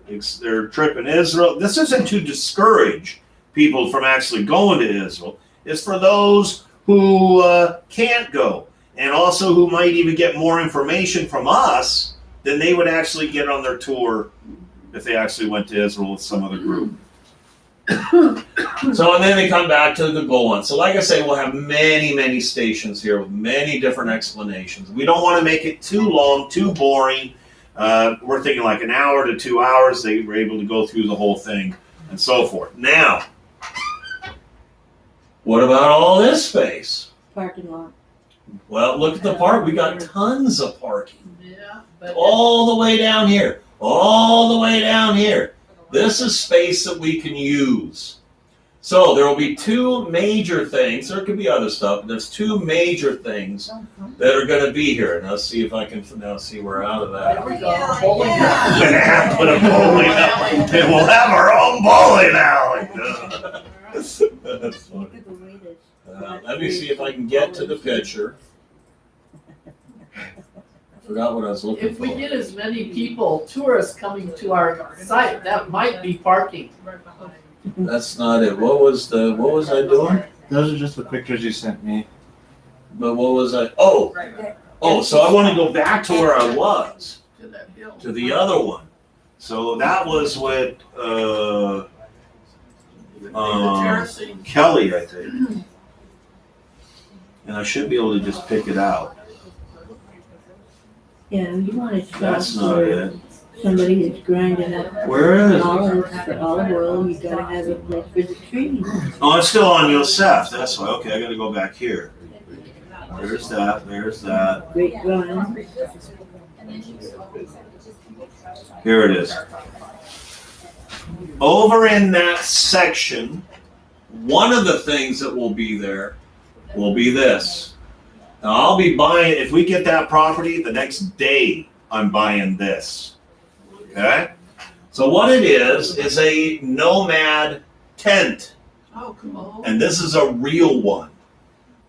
trip in Israel, this isn't to discourage people from actually going to Israel. It's for those who can't go, and also who might even get more information from us than they would actually get on their tour if they actually went to Israel with some other group. So, and then they come back to the Golan. So like I say, we'll have many, many stations here with many different explanations. We don't want to make it too long, too boring. We're thinking like an hour to 2 hours. They were able to go through the whole thing and so forth. Now, what about all this space? Parking lot. Well, look at the park. We got tons of parking. Yeah. All the way down here. All the way down here. This is space that we can use. So there will be two major things. There could be other stuff, but there's two major things that are going to be here. Now let's see if I can now see we're out of that. There we go. Yeah, Bowling yeah. We're going to have to put a bowling alley. And we'll have our own bowling alley. That's funny. Let me see if I can get to the picture. forgot what I was looking If for. we get as many people, tourists coming to our site, that might be parking. That's not it. What was I doing? Those are just the pictures you sent me. But what was I? Oh, so I want to go back to where I was, To that hill. to the other one. So that was with The terracing. Kelly, I think. And I should be able to just pick it out. Yeah, you wanna stop That's not where it. somebody is grinding up Where is it? olives for olive oil, you gotta have a place for the trees. Oh, it's still on Yosef. That's why. Okay, I got to go back here. There's that. There's that. Great grind. Here it is. Over in that section, one of the things that will be there will be this. Now, I'll be buying, if we get that property, the next day I'm buying this. Okay? So what it is a nomad tent. Oh, come on. And this is a real one.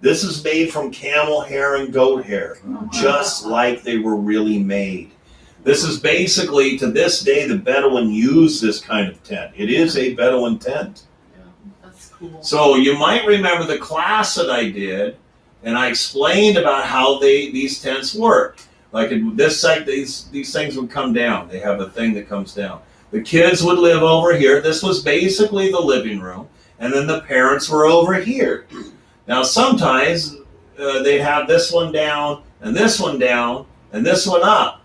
This is made from camel hair and goat hair, just like they were really made. This is basically, to this day, the Bedouin use this kind of tent. It is a Bedouin tent. That's cool. So you might remember the class that I did, and I explained about how these tents work. Like in this site, these things would come down. They have a thing that comes down. The kids would live over here. This was basically the living room, and then the parents were over here. Now sometimes they'd have this one down, and this one down, and this one up.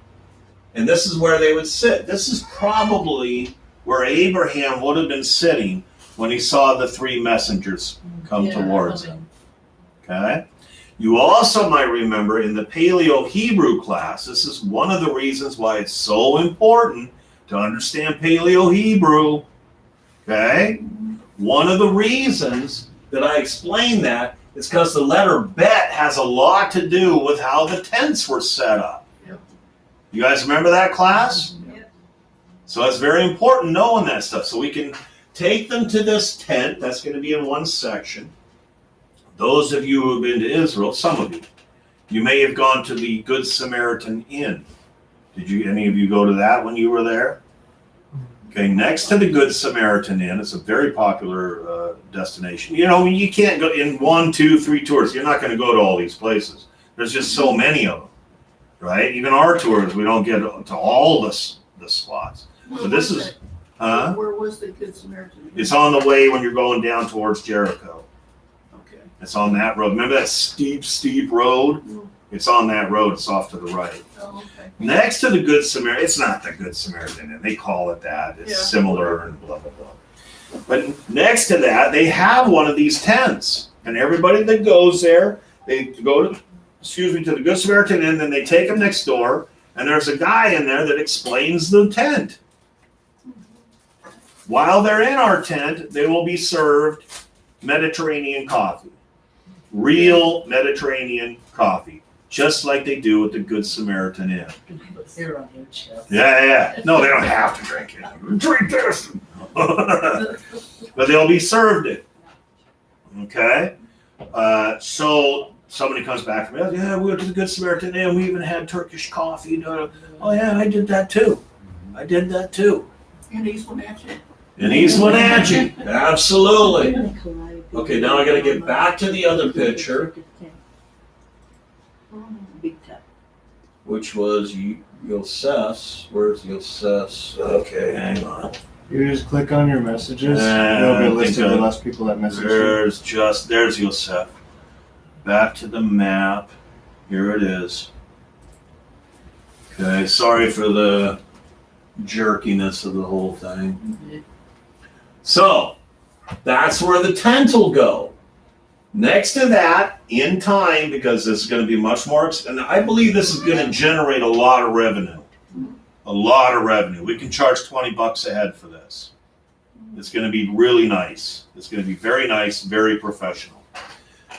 And this is where they would sit. This is probably where Abraham would have been sitting when he saw the three messengers come towards him. Okay? You also might remember in the Paleo Hebrew class, this is one of the reasons why it's so important to understand Paleo Hebrew. Okay? One of the reasons that I explain that is because the letter Bet has a lot to do with how the tents were set up. You guys remember that class? Yep. So it's very important knowing that stuff. So we can take them to this tent. That's going to be in one section. Those of you who have been to Israel, some of you may have gone to the Good Samaritan Inn. Did any of you go to that when you were there? Okay, next to the Good Samaritan Inn, it's a very popular destination. You know, you can't go in 1, 2, 3 tours. You're not going to go to all these places. There's just so many of them. Right? Even our tours, we don't get to all the spots. But this is, Where was the Good Samaritan? it's on the way when you're going down towards Jericho. Okay. It's on that road. Remember that steep road? It's on that road. It's off to the right. Oh, okay. Next to the Good Samaritan, it's not the Good Samaritan Inn. They call it that. It's similar and blah, blah, blah. But next to that, they have one of these tents. And everybody that goes there, they go to the Good Samaritan Inn, then they take them next door, and there's a guy in there that explains the tent. While they're in our tent, they will be served Mediterranean coffee. Real Mediterranean coffee. Just like they do at the Good Samaritan Inn. Yeah. No, they don't have to drink it. Drink this! But they'll be served it. Okay? So somebody comes back from me, yeah, we went to the Good Samaritan Inn, we even had Turkish coffee. Oh yeah, I did that too. In East Wenatchee. In East Wenatchee, absolutely. Okay, now I gotta get back to the other picture, which was Yosef's. Where's Yosef's? Okay, hang on. You just click on your messages, there'll be a list of the last people that messaged you. There's Yosef. Back to the map. Here it is. Okay, sorry for the jerkiness of the whole thing. So, that's where the tent will go. Next to that, in time, because this is going to be much more, and I believe this is going to generate a lot of revenue. A lot of revenue. We can charge $20 a head for this. It's going to be really nice. It's going to be very nice, very professional.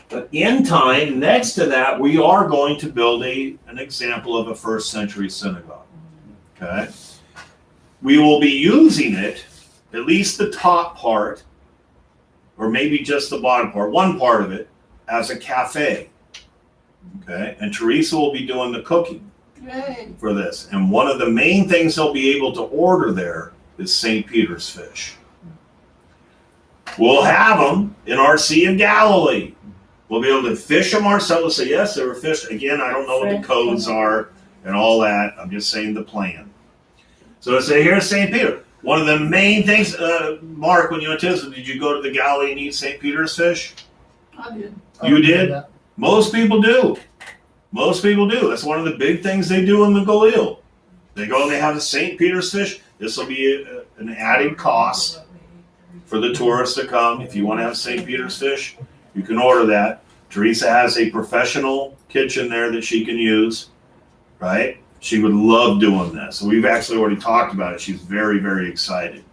But in time, next to that, we are going to build an example of a first century synagogue. Okay? We will be using it, at least the top part, or maybe just the bottom part, one part of it, as a cafe. Okay? And Teresa will be doing the cooking. Yay. for this. And one of the main things they'll be able to order there is St. Peter's fish. We'll have them in our Sea of Galilee. We'll be able to fish them ourselves. Say, yes, they were fished. Again, I don't know what the codes are and all that. I'm just saying the plan. So say, here's St. Peter. One of the main things, Mark, when you went to this, did you go to the Galilee and eat St. Peter's fish? I did. You did? Most people do. Most people do. That's one of the big things they do in the Galil. They go and they have the St. Peter's fish. This will be an added cost for the tourists to come. If you want to have St. Peter's fish, you can order that. Teresa has a professional kitchen there that she can use, right? She would love doing this. So we've actually already talked about it. She's very, very excited.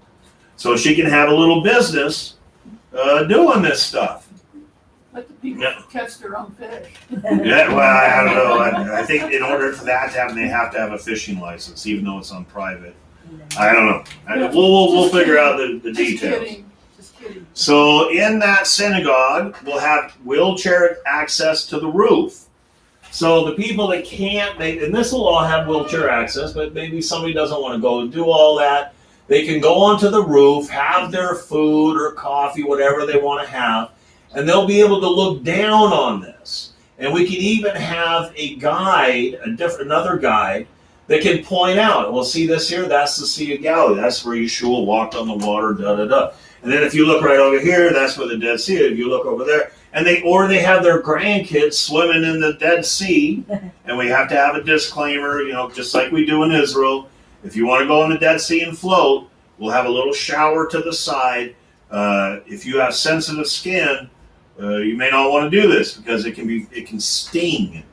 So she can have a little business doing this stuff. Let the people catch their own fish. Yeah, well, I don't know. I think in order for that to happen, they have to have a fishing license, even though it's on private. I don't know. We'll figure out the details. Just kidding. So in that synagogue, we'll have wheelchair access to the roof. So the people that can't, and this will all have wheelchair access, but maybe somebody doesn't want to go and do all that. They can go onto the roof, have their food or coffee, whatever they want to have, and they'll be able to look down on this. And we can even have a guide, another guide, that can point out, well, see this here? That's the Sea of Galilee. That's where Yeshua walked on the water, da-da-da. And then if you look right over here, that's where the Dead Sea is. If you look over there, and they have their grandkids swimming in the Dead Sea, and we have to have a disclaimer, just like we do in Israel. If you want to go in the Dead Sea and float, we'll have a little shower to the side. If you have sensitive skin, you may not want to do this because it can sting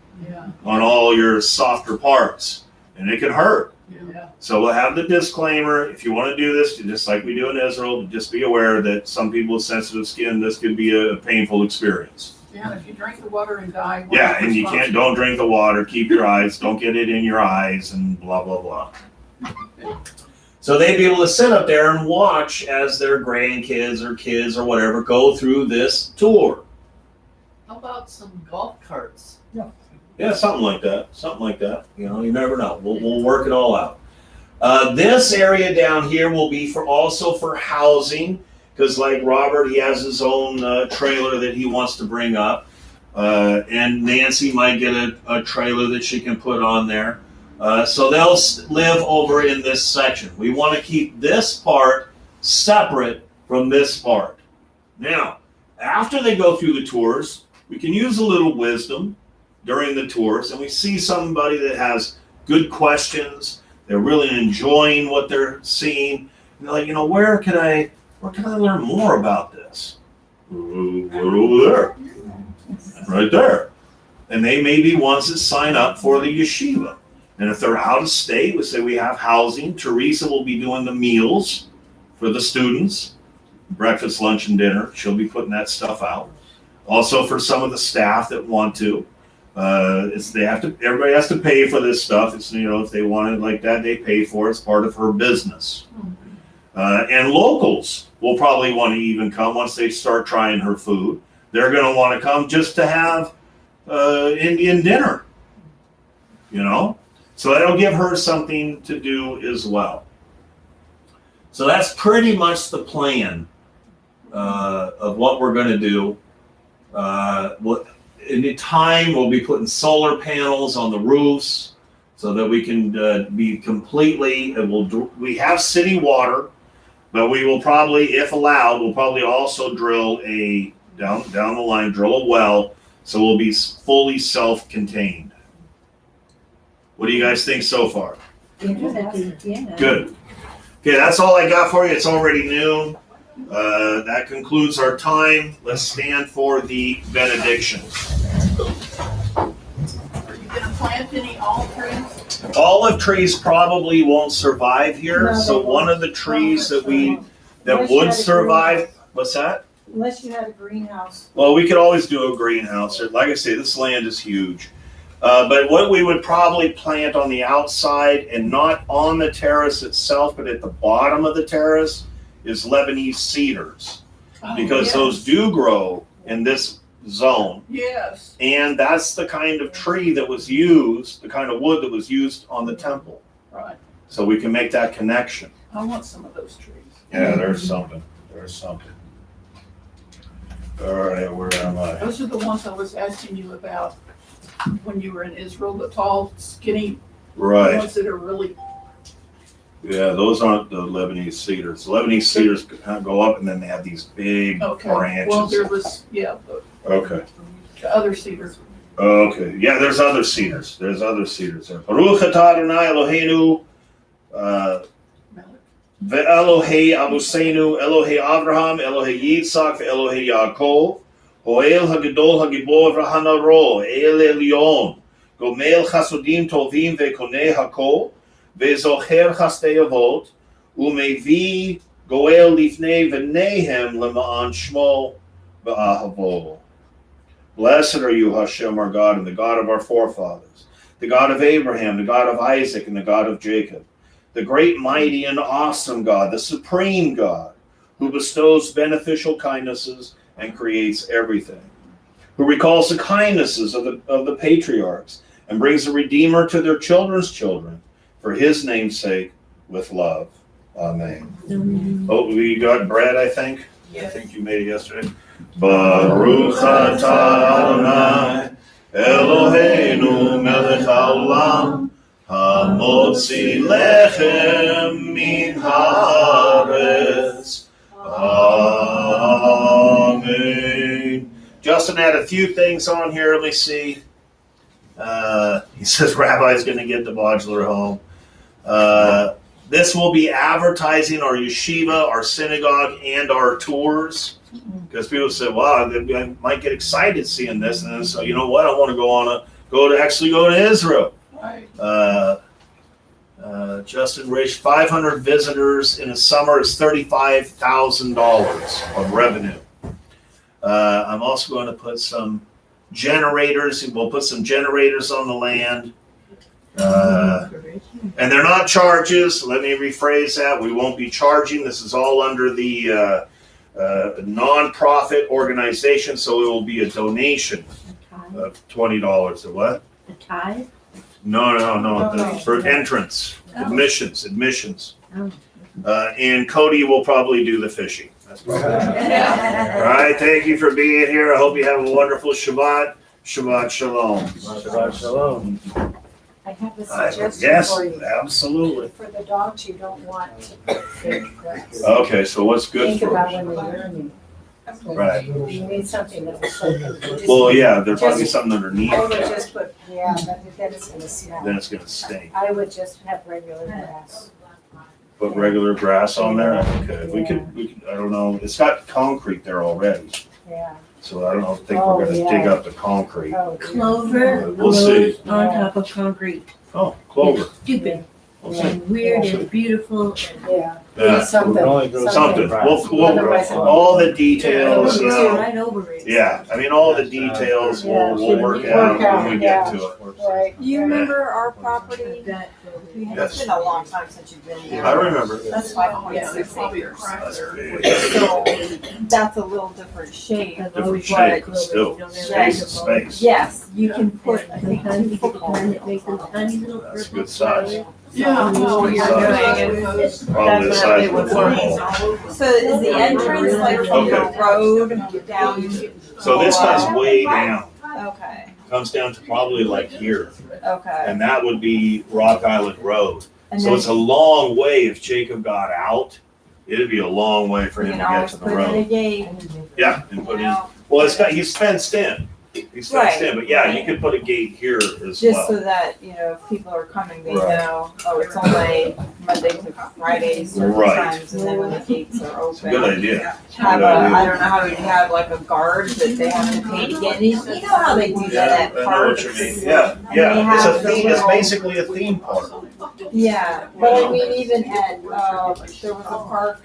on all your softer parts, and it can hurt. Yeah. So we'll have the disclaimer. If you want to do this, just like we do in Israel, just be aware that some people with sensitive skin, this could be a painful experience. Yeah, if you drink the water and die. Yeah, and you don't drink the water. Keep your eyes. Don't get it in your eyes, and blah blah blah. So they'd be able to sit up there and watch as their grandkids or kids or whatever go through this tour. How about some golf carts? Yeah, something like that. Something like that. You never know. We'll work it all out. This area down here will be also for housing, because like Robert, he has his own trailer that he wants to bring up, and Nancy might get a trailer that she can put on there. So they'll live over in this section. We want to keep this part separate from this part. Now, after they go through the tours, we can use a little wisdom during the tours, and we see somebody that has good questions. They're really enjoying what they're seeing. And they're like, where can I learn more about this? We're over there, right there. And they may be ones that sign up for the yeshiva. And if they're out of state, we say we have housing. Teresa will be doing the meals for the students, breakfast, lunch, and dinner. She'll be putting that stuff out. Also for some of the staff that want to. Everybody has to pay for this stuff. It's, if they want it like that, they pay for it. It's part of her business. And locals will probably want to even come once they start trying her food. They're going to want to come just to have Indian dinner, So that'll give her something to do as well. So that's pretty much the plan of what we're going to do. In the time, we'll be putting solar panels on the roofs so that we can be completely. We have city water, but we will probably, if allowed, we'll probably also drill down the line, drill a well, so we'll be fully self-contained. What do you guys think so far? Yeah. Good. Okay, that's all I got for you. It's already noon. That concludes our time. Let's stand for the benediction. Are you going to plant any olive trees? Olive trees probably won't survive here. No, So they one won't. of the trees that Unless you would had a survive. What's that? Unless you had a greenhouse. Well, we could always do a greenhouse. Like I say, this land is huge. But what we would probably plant on the outside and not on the terrace itself, but at the bottom of the terrace, is Lebanese cedars. Because those do grow in this zone. Yes. And that's the kind of tree that was used, the kind of wood that was used on the temple. Right. So we can make that connection. I want some of those trees. Yeah, there's something. There's something. All right, where am I? Those are the ones I was asking you about when you were in Israel, the tall, skinny Right. ones that are really, Yeah, those aren't the Lebanese cedars. The Lebanese cedars kind of go up and then they have these big okay. branches. Well, there was, yeah, Okay. the other cedars. Okay. Yeah, there's other cedars. There's other cedars there. Baruch atah Adonai Eloheinu ve'Elohei Abuseinu Elohei Avraham Elohei Yitzhak ve'Elohei Yaakov Hoel Hagedol Hagibor v'Hanaro El Elyon Gomel Chasodim Tovim ve'Konei Hakol ve'Zocher Chastei Avot Umevi Goel Lifnei V'Nehem Lema'an Shmo V'Ahavo. Blessed are you, Hashem, our God, and the God of our forefathers, the God of Abraham, the God of Isaac, and the God of Jacob, the great, mighty, and awesome God, the supreme God, who bestows beneficial kindnesses and creates everything, who recalls the kindnesses of the patriarchs and brings the Redeemer to their children's children, for his name's sake, with love. Amen. Oh, we got bread, I think. I think you made it yesterday. Baruch atah Adonai Eloheinu melech haolam hamotzi lechem min haaretz. Amen. Justin had a few things on here. Let me see. He says Rabbi's going to get the modular home. This will be advertising our yeshiva, our synagogue, and our tours. Because people say, "Wow, I might get excited seeing this," and then so you know what? I want to go to Israel. Right. Justin raised 500 visitors in a summer is $35,000 of revenue. I'm also going to put some generators. We'll put some generators on the land. And they're not charges. Let me rephrase that. We won't be charging. This is all under the non-profit organization, so it will be a donation of $20. A what? A tithe? No. For entrance, admissions. And Cody will probably do the fishing. That's probably all right. Thank you for being here. I hope you have a wonderful Shabbat. Shabbat Shalom. Shabbat Shalom. I have a suggestion Yes, for you. absolutely. For the dogs, you don't want to put fake grass. Okay, so what's good Think for about us? when they urinate. Right. You need something that will soak in. Well, yeah, there'll probably be something underneath I would that. just put, yeah, but then it's gonna smell. Then it's gonna stink. I would just have regular grass. Put regular grass on there. Okay, we could. I don't know. It's got concrete there already, Yeah. so I don't think we're gonna dig up the concrete. Oh, Clover We'll see. grows on top of concrete. Oh, clover. Stupid We'll see. and weird and beautiful. yeah. Yeah. Something. Something. We'll Otherwise it'll- all the details. You know. Right over it. Yeah, I mean all the details we'll work out when we get to it. Right. You remember our property? Yes. It's been a long time since you've been there. I remember. That's Yeah, 5.6 there's probably a acres. crack there. So that's a little different shape. Different shape, but still space is space. Yes, you can put, I think, Sometimes 2 you get the football kind that makes them fields. tiny little That's purple good size. flowers. Yeah, no, Good you're size. doing it. Probably the size of a football. So is the entrance like from the road down? So this guy's way down. Okay, Comes down to probably like here, okay. and that would be Rock Island Road. And So then it's a long way. If Jacob got out, it'd be a long way for you him can to get always to the put in a road. gate, Yeah, and you put in. know, Well, he's fenced in. He's fenced in, but yeah, you could put a gate here as just so well. that, you know, if people are coming, they Right. know, oh, it's only Monday to Friday certain Right. times, and then when the gates are It's a good open. idea. Have Good a, idea. I don't know how you have like a guard that they have to pay to get in. You know how they do Yeah, that I at know parks? what you mean. Yeah, And they yeah. It's a have the theme. It's little- basically a theme park. Yeah, but I mean, even at, there was a park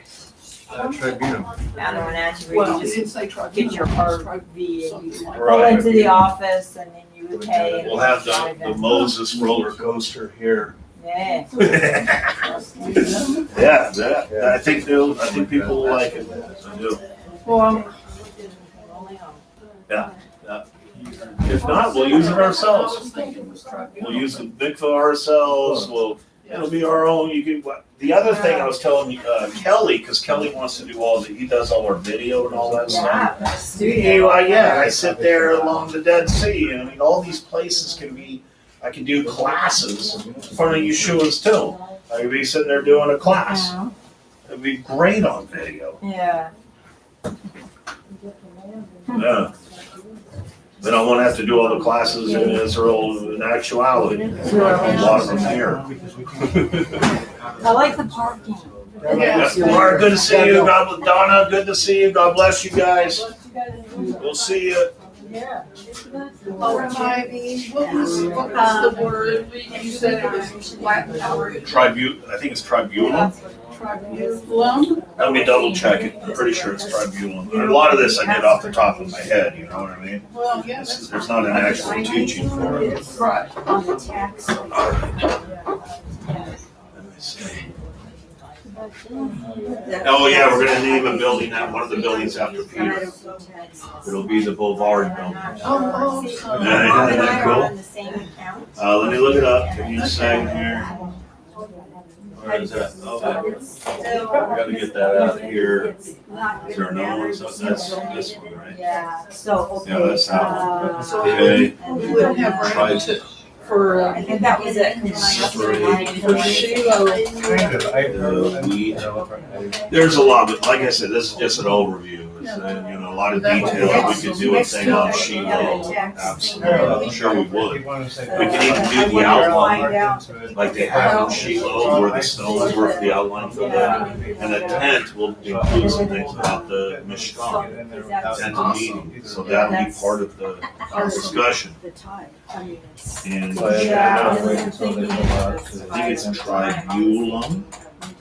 Tribunal. down in Wenatchee where Well, you it just didn't say tribunal. get your Part V and Something you like pull Right. into the office and then you would pay and We'll have drive the in. Moses roller coaster here. Yeah. Yeah. I think people will like it. I do. Well, Yeah. If not, we'll use it I ourselves. was thinking was tribunal. We'll use the mikvah ourselves, it'll be our own, the other thing I was telling Kelly, cause Kelly wants to do he does all our video and all that stuff. I sit there along the Dead Sea, and I mean, all these places I can do classes in front of Yeshua's tomb. I could be sitting there doing a class. It'd be great on video. Yeah. Yeah. Then I won't have to do all the classes in Israel in actuality. A lot of them here. I like the parking. Mark, good to see you. Donna, good to see you. God bless you guys. We'll see you. Oh, what was the word? You said it was Latin power. I think it's tribunal. Tribunal? Let me double check it. I'm pretty sure it's tribunal. A lot of this I did off the top of my head, you know what I mean? Well, yeah. There's not an actual teaching for it. Right. On the tax. Let me see. Oh yeah, we're gonna name a building, one of the buildings after Peter. It'll be the Boulevard building. Oh, Yeah, isn't that cool? On the same account. Let me look it up. Give me a second here. Where is that? Oh, we gotta get that out of here. Is there another one? So that's this one, right? Yeah, so, okay. Yeah, that's that one. So Okay. we wouldn't have room for, I think that was it. for Shiloh. There's a lot, but like I said, this is just an overview. It's, a lot of detail. We could do a thing on Shiloh. Absolutely. I'm sure we would. We could even do the outline, like they have in Shiloh, where the stones were for the outline for that. And the tent will include some things about the Mishkan, tent and meeting. So that'll be part of the discussion. And I think it's tribulum.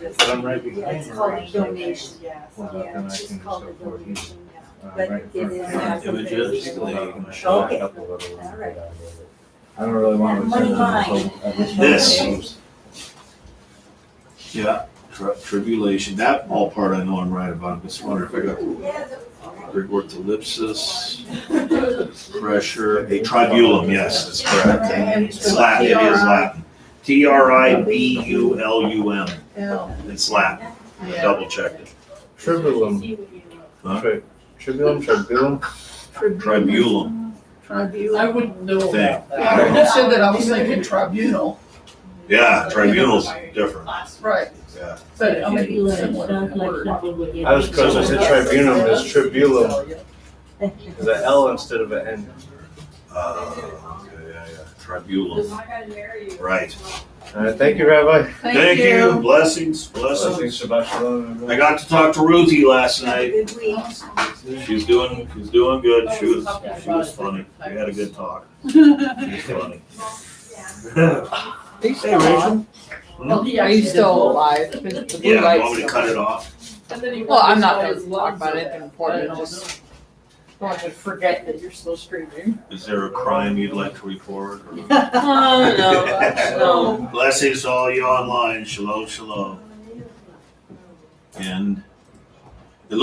But I'm right behind It's her. called a donation, yeah. Well, then I It's can just called a just afford donation, yeah. Right But in it front is of not me. something. Images, I'm gonna show a Okay. couple of other ones All right. that I don't really want to. Money mine. This. Yeah, tribulation. That all part I know I'm right about. I just wonder if I got Greek word ellipsis, pressure, a tribulum. Yes, that's correct. It's Latin. It is Latin. Tribulum. It's Latin. I double checked it. Tribulum. Huh? Tribulum. Tribulum. Tribunal. I wouldn't know Thing. about that. When you said that, I was thinking tribunal. Yeah, tribunal's different. Right. Yeah. But I You mean, let it similar sound like word. something we get. I was close. I said tribunum is tribulum. There's an L instead of an N. Yeah. Tribulum. Right. All right, thank you, Rabbi. Thank you. Blessings. Blessings, Shabbat Shalom. I got to talk to Ruthie last night. Good week. She's doing good. She was funny. We had a good talk. She was funny. Hey, Rachel. Are you still alive? The blue Yeah, you light's want me to cut it off? Well, I'm not going to talk about anything important. I just want you to forget that you're still screaming. Is there a crime you'd like to report? No. Blessings to all you online. Shalom, shalom. And